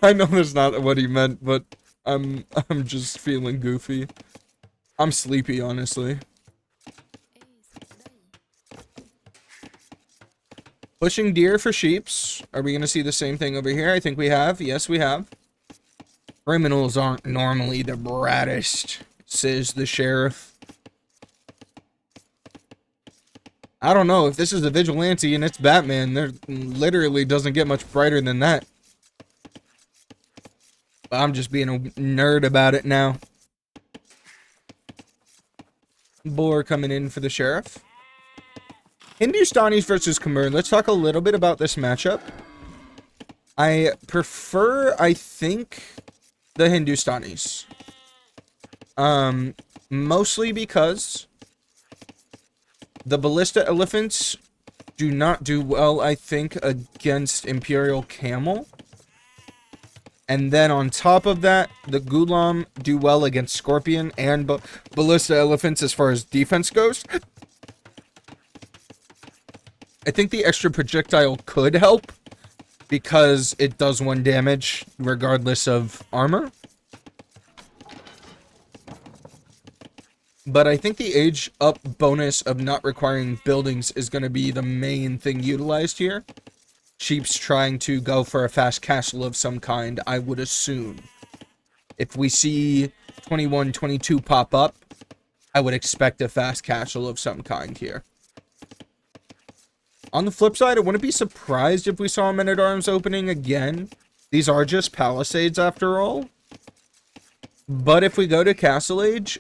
I know that's not what he meant, but I'm just feeling goofy. I'm sleepy, honestly. Pushing deer for sheeps. Are we gonna see the same thing over here? I think we have. Yes, we have. Criminals aren't normally the braddest, says the sheriff. I don't know. If this is a vigilante and it's Batman, there literally doesn't get much brighter than that. I'm just being a nerd about it now. Boar coming in for the sheriff. Hindustanis versus Khmer. Let's talk a little bit about this matchup. I prefer, I think, the Hindustanis. Mostly because the ballista elephants do not do well, I think, against Imperial Camel. And then on top of that, the Ghulam do well against Scorpion and ballista elephants as far as defense goes. I think the extra projectile could help because it does 1 damage regardless of armor. But I think the age up bonus of not requiring buildings is going to be the main thing utilized here. Sheep's trying to go for a fast castle of some kind, I would assume. If we see 21, 22 pop up, I would expect a fast castle of some kind here. On the flip side, I wouldn't be surprised if we saw Men-at-Arms opening again. These are just palisades after all. But if we go to Castle Age,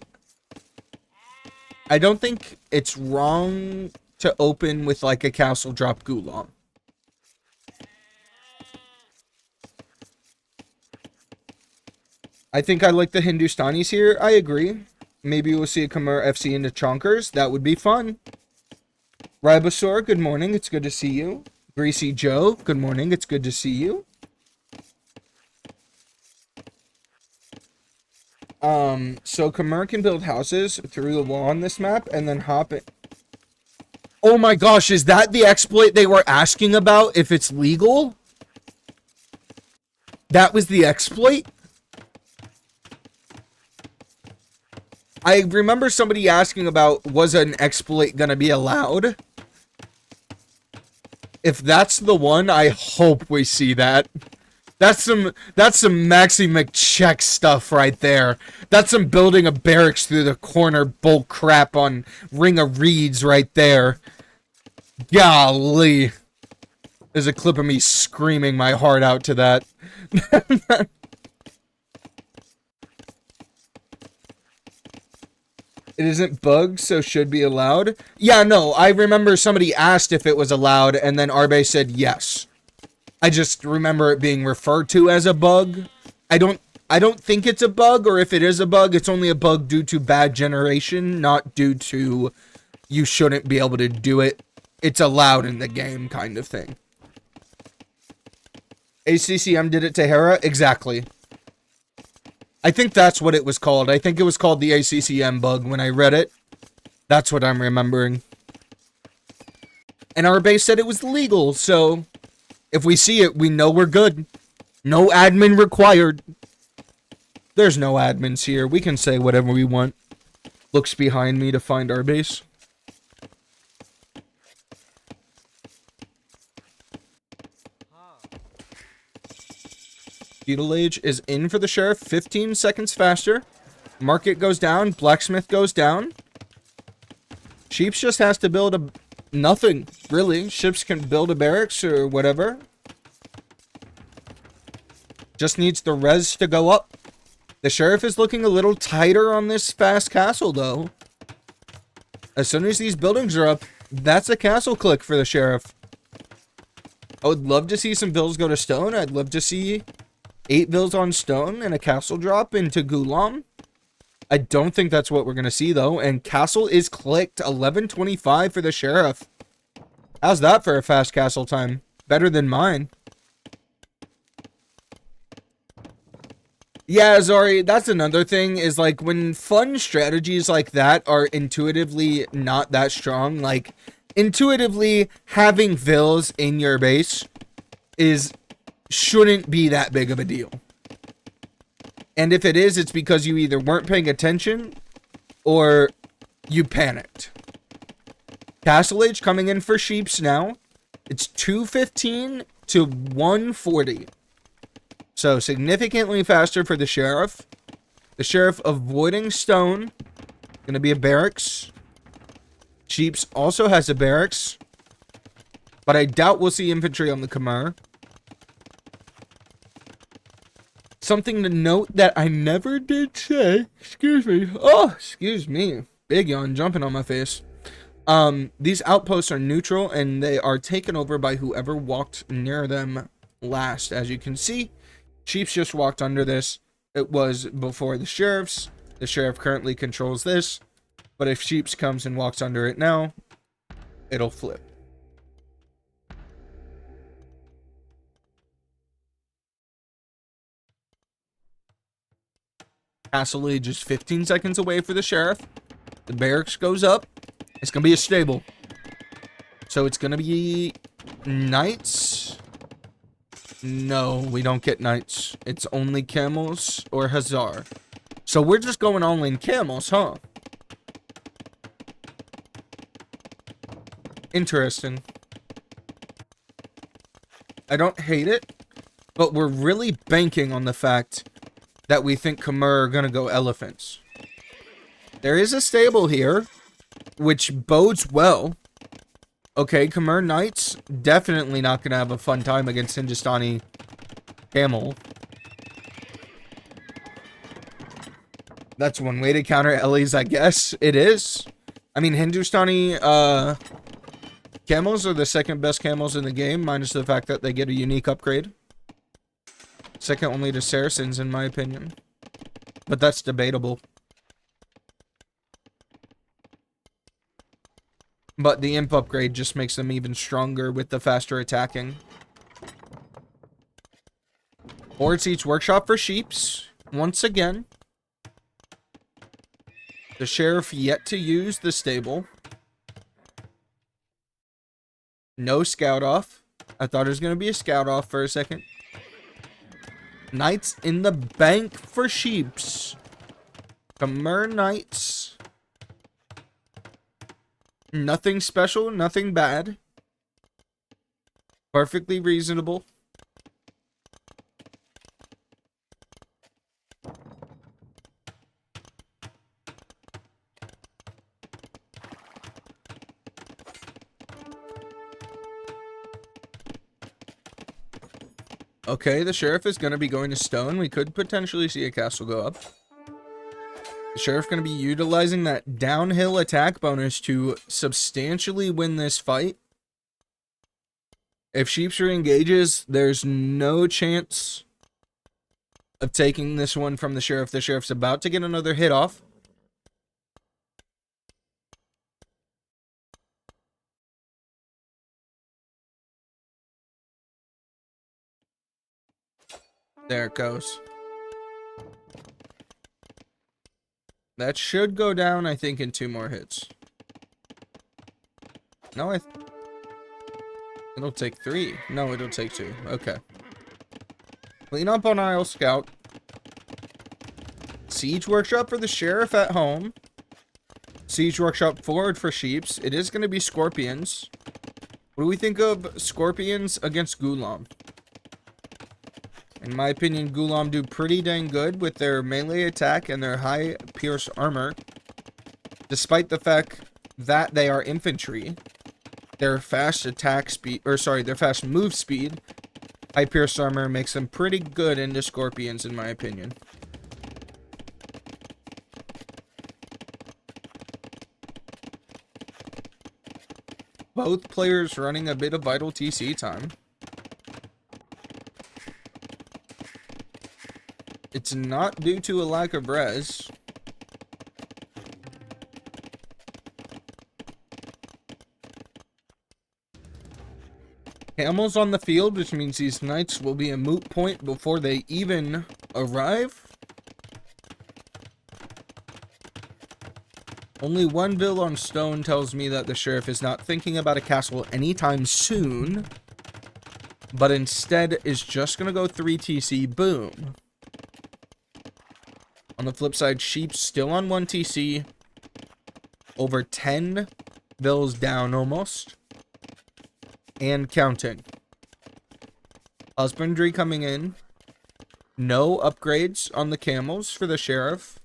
I don't think it's wrong to open with like a castle drop Ghulam. I think I like the Hindustanis here. I agree. Maybe we'll see a Khmer FC into Chonkers. That would be fun. Ribosaur, good morning. It's good to see you. Greasy Joe, good morning. It's good to see you. So Khmer can build houses through the wall on this map and then hop it. Oh my gosh, is that the exploit they were asking about if it's legal? That was the exploit? I remember somebody asking about, was an exploit gonna be allowed? If that's the one, I hope we see that. That's some Maxi McCheck stuff right there. That's some building a barracks through the corner bull crap on Ring of Reeds right there. Golly. There's a clip of me screaming my heart out to that. It isn't bugged, so should be allowed. Yeah, no, I remember somebody asked if it was allowed, and then Arbe said yes. I just remember it being referred to as a bug. I don't think it's a bug, or if it is a bug, it's only a bug due to bad generation, not due to you shouldn't be able to do it. It's allowed in the game kind of thing. ACCM did it to Hera? Exactly. I think that's what it was called. I think it was called the ACCM bug when I read it. That's what I'm remembering. And our base said it was legal, so if we see it, we know we're good. No admin required. There's no admins here. We can say whatever we want. Looks behind me to find our base. Feudal Age is in for the Sheriff. 15 seconds faster. Market goes down. Blacksmith goes down. Sheeps just has to build a... nothing, really. Ships can build a barracks or whatever. Just needs the res to go up. The Sheriff is looking a little tighter on this fast castle, though. As soon as these buildings are up, that's a castle click for the Sheriff. I would love to see some vills go to stone. I'd love to see 8 vills on stone and a castle drop into Gulam. I don't think that's what we're going to see, though. And castle is clicked. 11:25 for the Sheriff. How's that for a fast castle time? Better than mine. Yeah, Zori, that's another thing, is like when fun strategies like that are intuitively not that strong, like intuitively having vills in your base shouldn't be that big of a deal. And if it is, it's because you either weren't paying attention or you panicked. Castle Age coming in for Sheeps now. It's 215 to 140. So significantly faster for the Sheriff. The Sheriff avoiding stone. Gonna be a barracks. Sheeps also has a barracks. But I doubt we'll see infantry on the Khmer. Something to note that I never did say. Excuse me. Oh, excuse me. Big yawn jumping on my face. These outposts are neutral and they are taken over by whoever walked near them last. As you can see, Sheeps just walked under this. It was before the Sheriff's. The Sheriff currently controls this. But if Sheeps comes and walks under it now, it'll flip. Castle Age is 15 seconds away for the Sheriff. The barracks goes up. It's going to be a stable. So it's going to be knights. No, we don't get knights. It's only camels or Hazar. So we're just going all in camels, huh? Interesting. I don't hate it, but we're really banking on the fact that we think Khmer are going to go elephants. There is a stable here, which bodes well. Okay, Khmer Knights, definitely not going to have a fun time against Hindustani Camel. That's one way to counter Ellie's, I guess. It is. I mean, Hindustani Camels are the second best camels in the game, minus the fact that they get a unique upgrade. Second only to Saracens, in my opinion. But that's debatable. But the imp upgrade just makes them even stronger with the faster attacking. Horde Siege Workshop for Sheeps. Once again. The Sheriff yet to use the stable. No scout off. I thought it was going to be a scout off for a second. Knights in the bank for Sheeps. Khmer Knights. Nothing special, nothing bad. Perfectly reasonable. Okay, the Sheriff is going to be going to stone. We could potentially see a castle go up. The Sheriff going to be utilizing that downhill attack bonus to substantially win this fight. If Sheepster engages, there's no chance of taking this one from the Sheriff. The Sheriff's about to get another hit off. There it goes. That should go down, I think, in 2 more hits. No, it'll take 3. No, it'll take 2. Okay. Clean up on Isle Scout. Siege Workshop for the Sheriff at home. Siege Workshop forward for Sheeps. It is going to be Scorpions. What do we think of Scorpions against Gulam? In my opinion, Gulam do pretty dang good with their melee attack and their high pierce armor. Despite the fact that they are infantry, their fast attack speed, or sorry, their fast move speed, high pierce armor makes them pretty good into Scorpions in my opinion. Both players running a bit of vital TC time. It's not due to a lack of res. Camels on the field, which means these knights will be a moot point before they even arrive. Only one bill on stone tells me that the Sheriff is not thinking about a castle anytime soon, but instead is just going to go 3 TC, boom. On the flip side, Sheep still on 1 TC, over 10 bills down almost, and counting. Husbandry coming in, no upgrades on the camels for the Sheriff.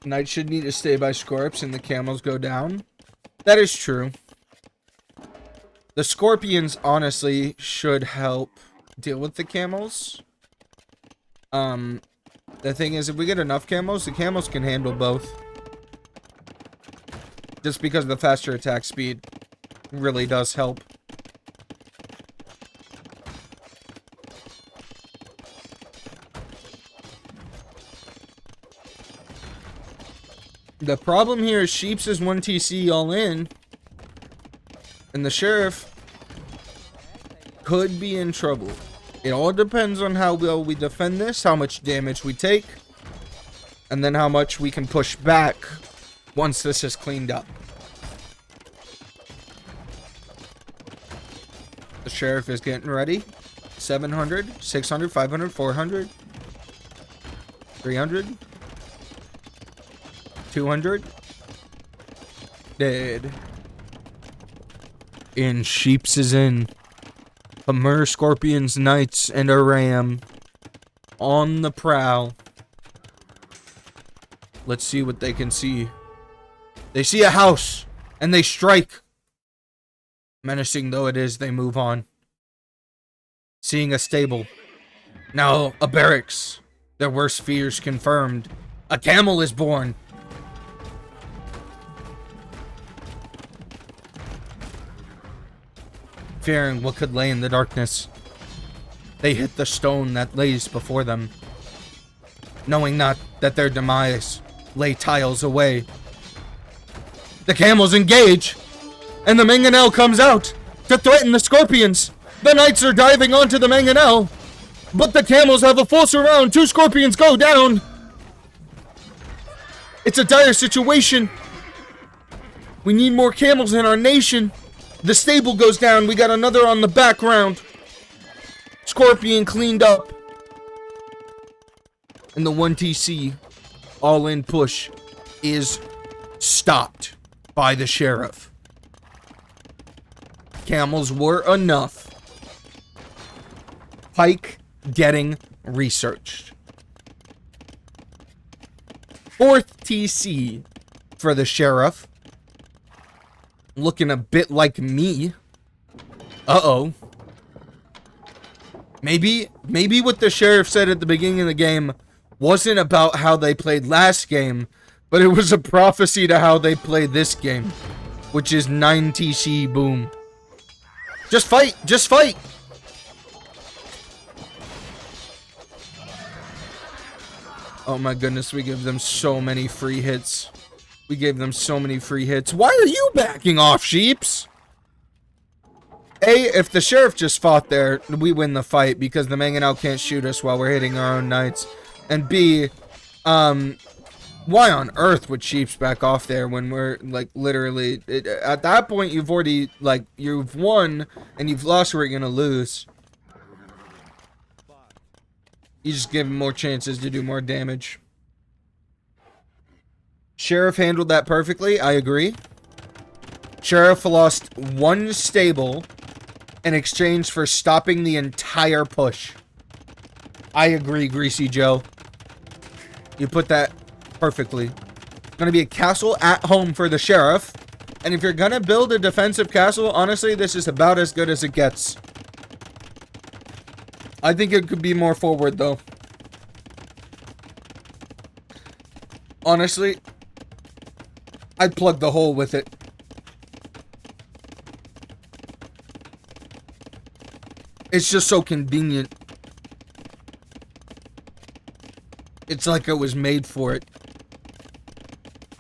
Knight should need to stay by Scorps and the camels go down. That is true. The Scorpions honestly should help deal with the camels. The thing is, if we get enough camels, the camels can handle both. Just because the faster attack speed really does help. The problem here is Sheeps is 1 TC all in, and the Sheriff could be in trouble. It all depends on how well we defend this, how much damage we take, and then how much we can push back once this is cleaned up. The Sheriff is getting ready. 700, 600, 500, 400, 300. 200. Dead. In Sheeps is in. Hammer, Scorpions, Knights, and a Ram. On the prowl. Let's see what they can see. They see a house. And they strike. Menacing though it is, they move on. Seeing a stable. Now a barracks. Their worst fears confirmed. A camel is born. Fearing what could lay in the darkness, they hit the stone that lays before them, knowing not that their demise lay tiles away. The camels engage, and the mangonel comes out to threaten the Scorpions. The knights are diving onto the mangonel, but the camels have a full surround. 2 Scorpions go down. It's a dire situation. We need more camels in our nation. The stable goes down. We got another on the background. Scorpion cleaned up. And the 1 TC all-in push is stopped by the Sheriff. Camels were enough. Pike getting researched. 4th TC for the Sheriff. looking a bit like me. Uh-oh. Maybe what the sheriff said at the beginning of the game wasn't about how they played last game, but it was a prophecy to how they play this game, which is 9 TC boom. Just fight! Just fight! Oh my goodness, we give them so many free hits. We gave them so many free hits. Why are you backing off, sheeps? A, if the sheriff just fought there, we win the fight because the Mangonel can't shoot us while we're hitting our own knights. And B, why on earth would sheeps back off there when we're, like, literally... at that point, you've already, like, you've won and you've lost where you're gonna lose. You just give him more chances to do more damage. Sheriff handled that perfectly, I agree. Sheriff lost one stable in exchange for stopping the entire push. I agree, Greasy Joe. You put that perfectly. Gonna be a castle at home for the sheriff. And if you're gonna build a defensive castle, honestly, this is about as good as it gets. I think it could be more forward, though. Honestly, I'd plug the hole with it. It's just so convenient. It's like it was made for it.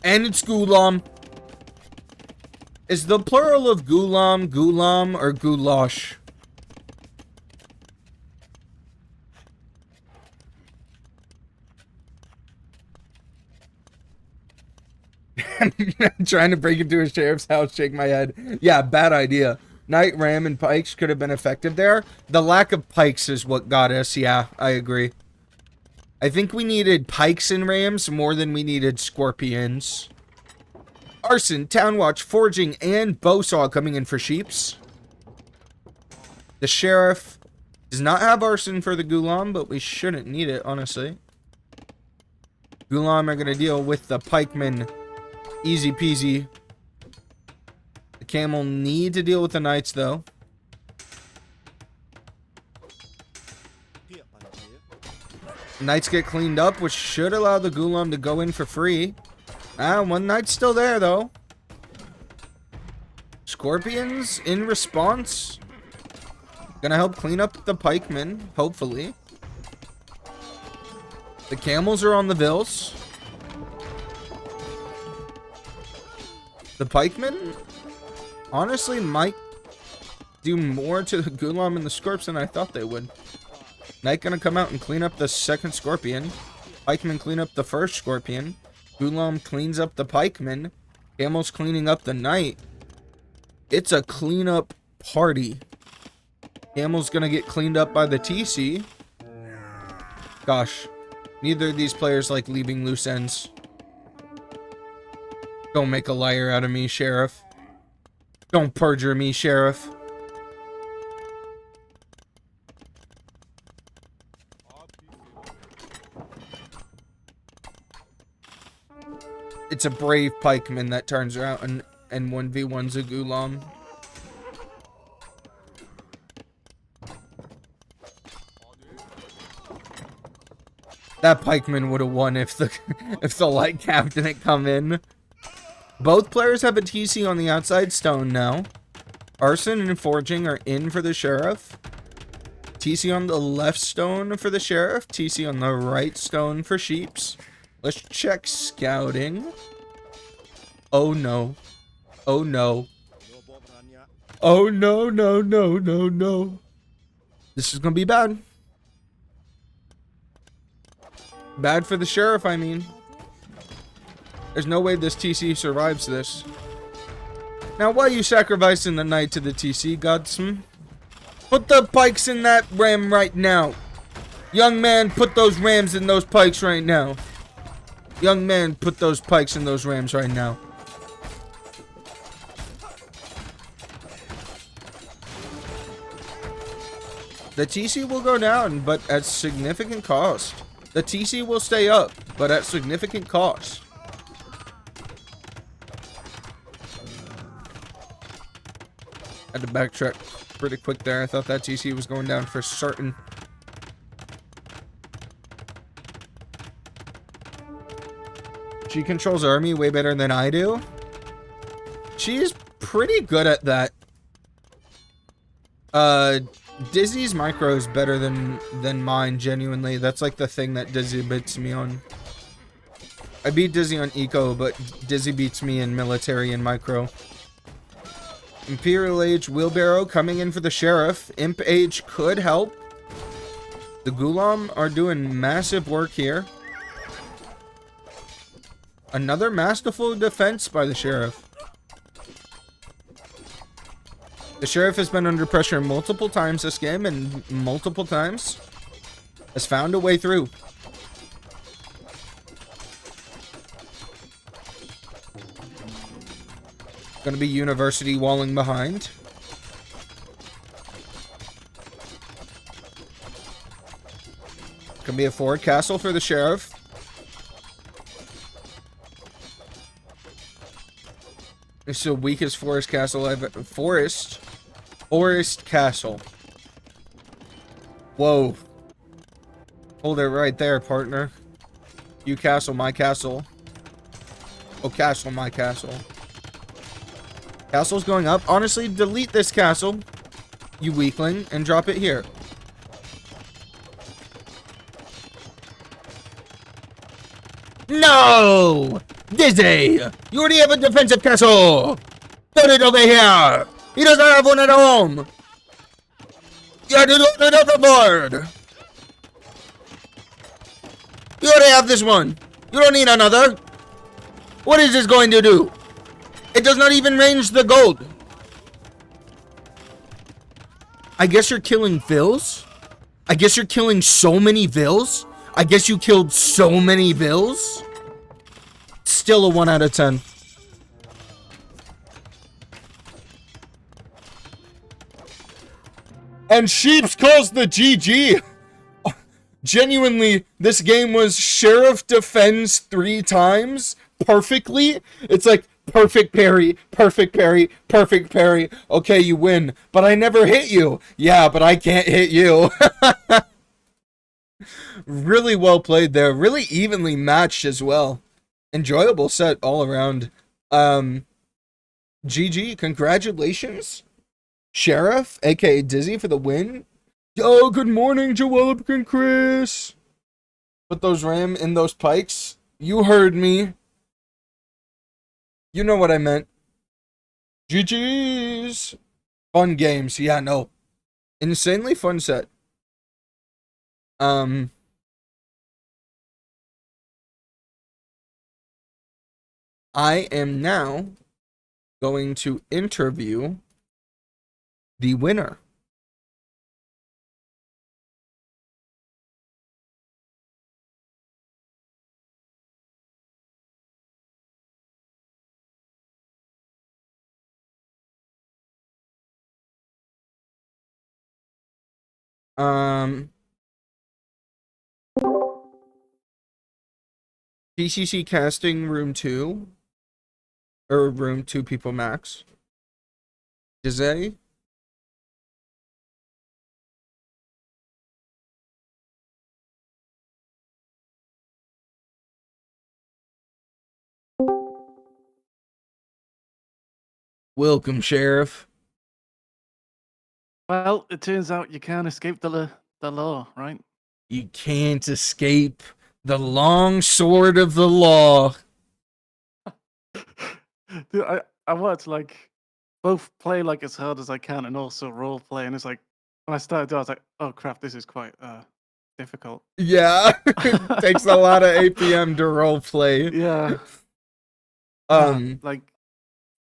And it's Gulam. Is the plural of Gulam, Gulam, or Goulash? I'm trying to break into a sheriff's house, shake my head. Yeah, bad idea. Knight, ram, and pikes could have been effective there. The lack of pikes is what got us. Yeah, I agree. I think we needed pikes and rams more than we needed scorpions. Arson, town watch, forging, and bowsaw coming in for sheeps. The sheriff does not have arson for the Gulam, but we shouldn't need it, honestly. Gulam are going to deal with the pikemen. Easy peasy. The camel need to deal with the knights, though. Knights get cleaned up, which should allow the Gulam to go in for free. One knight's still there, though. Scorpions in response. Gonna help clean up the pikemen, hopefully. The camels are on the vills. The pikemen, honestly, might do more to the Gulam and the Scorps than I thought they would. Knight gonna come out and clean up the second Scorpion. Pikemen clean up the first Scorpion. Gulam cleans up the pikemen. Camel's cleaning up the Knight. It's a cleanup party. Camel's gonna get cleaned up by the TC. Gosh, neither of these players like leaving loose ends. Don't make a liar out of me, Sheriff. Don't perjure me, Sheriff. It's a brave pikeman that turns around and 1v1s a Gulam. That pikeman would have won if the light cap didn't come in. Both players have a TC on the outside stone now. Arson and forging are in for the sheriff. TC on the left stone for the sheriff. TC on the right stone for sheeps. Let's check scouting. Oh no. Oh no. Oh no, no, no, no, no. This is gonna be bad. Bad for the sheriff, I mean. There's no way this TC survives this. Now, why are you sacrificing the knight to the TC, Godsman? Put the pikes in that ram right now. Young man, put those rams in those pikes right now. Young man, put those pikes in those rams right now. The TC will go down, but at significant cost. The TC will stay up, but at significant cost. Had to backtrack pretty quick there. I thought that TC was going down for certain. She controls army way better than I do. She's pretty good at that. Dizzy's micro is better than mine, genuinely. That's like the thing that Dizzy beats me on. I beat Dizzy on eco, but Dizzy beats me in military and micro. Imperial Age Wheelbarrow coming in for the Sheriff. Imp Age could help. The Ghulam are doing massive work here. Another masterful defense by the Sheriff. The Sheriff has been under pressure multiple times this game, and multiple times has found a way through. Gonna be University walling behind. Gonna be a forward castle for the Sheriff. It's the weakest forest castle I've ever... Forest castle. Whoa. Hold it right there, partner. You castle, my castle. Oh, castle, my castle. Castle's going up. Honestly, delete this castle, you weakling, and drop it here. No! Dizzy! You already have a defensive castle! Put it over here! He doesn't have one at home! You have to do another board! You already have this one! You don't need another! What is this going to do? It does not even range the gold! I guess you're killing vills? I guess you're killing so many vills? I guess you killed so many vills? Still a 1 out of 10. And Sheeps calls the GG. Genuinely, this game was Sheriff defends 3 times perfectly. It's like perfect parry, perfect parry, perfect parry. Okay, you win, but I never hit you. Yeah, but I can't hit you. Really well played there. Really evenly matched as well. Enjoyable set all around. GG, congratulations, Sheriff, aka Dizzy, for the win. Oh, good morning, Joellip and Chris. Put those ram in those pikes. You heard me. You know what I meant. GG's. Fun games. Yeah, no. Insanely fun set. I am now going to interview the winner. PCC casting room 2. Or room 2 people max. Dizzy. Welcome, Sheriff. Well, it turns out you can't escape the law, right? You can't escape the long sword of the law. Dude, I want to like both play like as hard as I can and also role play. And it's like when I started, I was like, "Oh crap, this is quite difficult." Yeah, it takes a lot of APM to role play. Yeah. Like,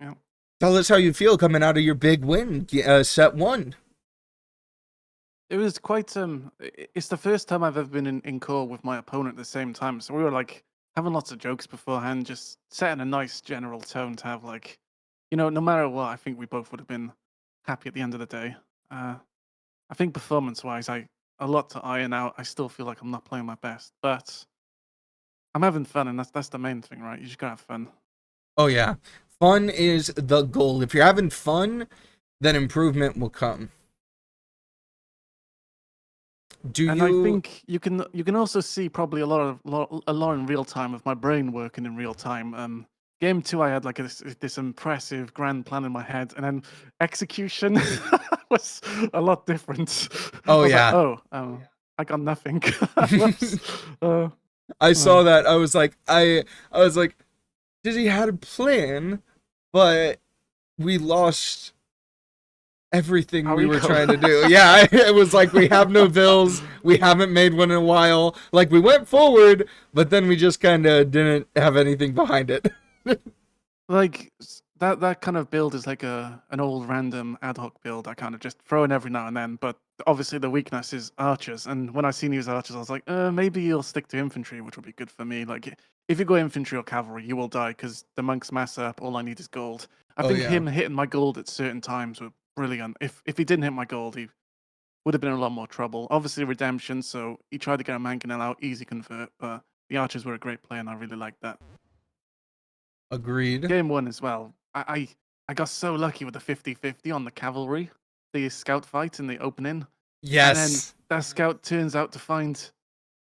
yeah. Tell us how you feel coming out of your big win, set 1. It was quite it's the first time I've ever been in call with my opponent at the same time. So we were like having lots of jokes beforehand, just setting a nice general tone to have like, you know, no matter what, I think we both would have been happy at the end of the day. I think performance-wise, a lot to iron out. I still feel like I'm not playing my best, but I'm having fun, and that's the main thing, right? You just gotta have fun. Oh yeah, fun is the goal. If you're having fun, then improvement will come. And I think you can also see probably a lot in real time of my brain working in real time. Game 2, I had like this impressive grand plan in my head, and then execution was a lot different. Oh I was like, yeah. I got nothing. Whoops. I saw uh, that. I was like, Dizzy had a plan, but we lost everything How we we were go. trying to do. Yeah, it was like we have no bills. We haven't made one in a while. Like we went forward, but then we just kind of didn't have anything behind it. Like that kind of build is like an old random ad hoc build I kind of just throw in every now and then, but obviously the weakness is archers, and when I seen you as archers I was like, maybe you'll stick to infantry, which would be good for me. Like if you go infantry or cavalry you will die because the monks mass up, all I need is gold. I Oh think yeah. him hitting my gold at certain times were brilliant. If he didn't hit my gold, he would have been in a lot more trouble. Obviously redemption, so he tried to get a mangonel out, easy convert, but the archers were a great play and I really liked that. Agreed. Game 1 as well. I got so lucky with the 50-50 on the cavalry, the scout fight in the opening, and then Yes. that scout turns out to find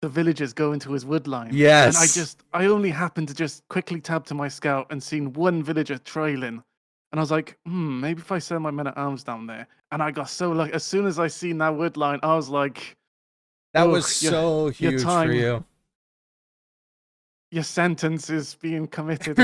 the villagers go into his wood line. And Yes. I only happened to just quickly tab to my scout and seen one villager trailing. And I was like, maybe if I send my men at arms down there. And I got so lucky. As soon as I seen that wood line, I was like, That oh, was so your huge for time, you. your sentence is being committed.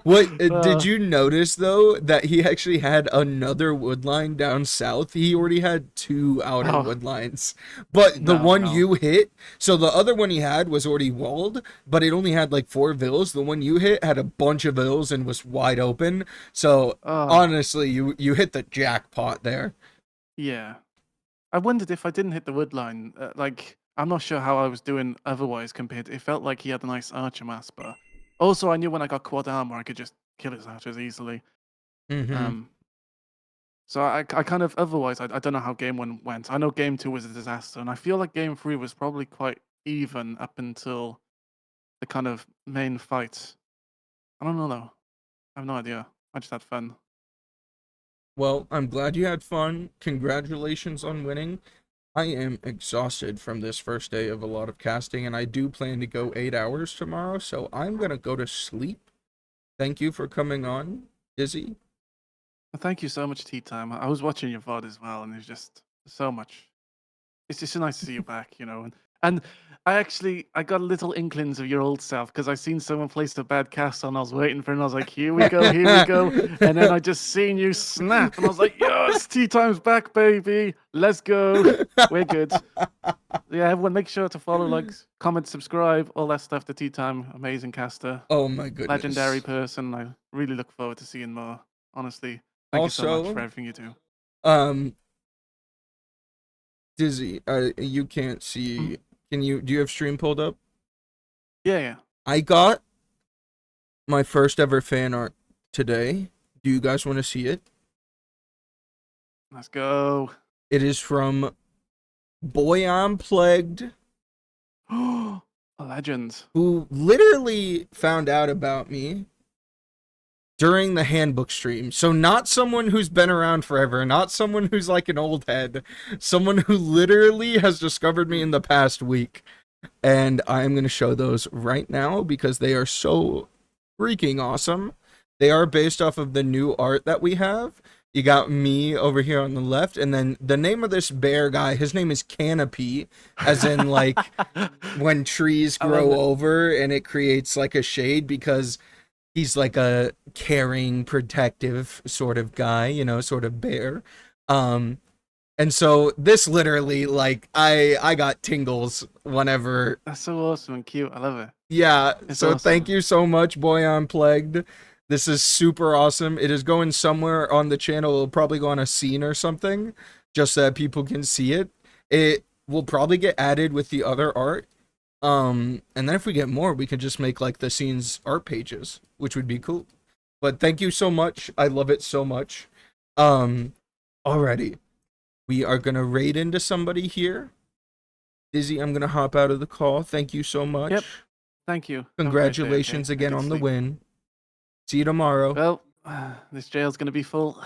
What did Uh, you notice though that he actually had another wood line down south? He already had two outer oh, wood lines, but the one no. you hit. So the other one he had was already walled, but it only had like 4 villas. The one you hit had a bunch of villas and was wide open. So Oh, honestly, you hit the jackpot there. yeah. I wondered if I didn't hit the wood line. Like, I'm not sure how I was doing otherwise compared. It felt like he had a nice archer mass, but also I knew when I got quad armor, I could just kill his archers easily. Mm-hmm. Um, so I kind of otherwise I don't know how game 1 went. I know game 2 was a disaster, and I feel like game 3 was probably quite even up until the kind of main fight. I don't know though. I have no idea. I just had fun. Well, I'm glad you had fun. Congratulations on winning. I am exhausted from this first day of a lot of casting, and I do plan to go 8 hours tomorrow, so I'm gonna go to sleep. Thank you for coming on, Dizzy. Thank you so much, Tea Time. I was watching your VOD as well, and there's just so much. It's just so nice to see you back, and I got little inklings of your old self because I seen someone place a bad cast on. I was waiting for it, and I was like, here we go, here we go. And then I just seen you snap, and I was like, yes, Tea Time's back, baby. Let's go. We're good. Yeah, everyone make sure to follow, like, comment, subscribe, all that stuff. The Tea Time, amazing caster, Oh my legendary goodness. person. I really look forward to seeing more. Honestly, thank you so much for Also, everything you do. um, Dizzy, you can't Mhm. see. Do you have stream pulled up? Yeah, yeah. I got my first ever fan art today. Do you guys want to see it? Let's go. It is from Boy I'm Plagued, A legend. who literally found out about me during the handbook stream. So not someone who's been around forever, not someone who's like an old head, someone who literally has discovered me in the past week. And I'm going to show those right now because they are so freaking awesome. They are based off of the new art that we have. You got me over here on the left, and then the name of this bear guy, his name is Canopy, as in like when trees I love grow it. over and it creates like a shade, because he's like a caring, protective sort of guy, sort of bear. Um, and so this literally, like, I got tingles whenever. That's so awesome and cute. I love it. Yeah, It's so thank awesome. you so much, Boy I'm Plagued. This is super awesome. It is going somewhere on the channel. It'll probably go on a scene or something, just so that people can see it. It will probably get added with the other art. And then if we get more, we could just make like the scenes art pages, which would be cool. But thank you so much. I love it so much. Um, Alrighty. We are gonna raid into somebody here. Dizzy, I'm gonna hop out of the call. Thank you so much. Yep. Thank you. Have a great day, okay? Congratulations And again good on the sleep. win. See you tomorrow. Well, This jail's gonna be full.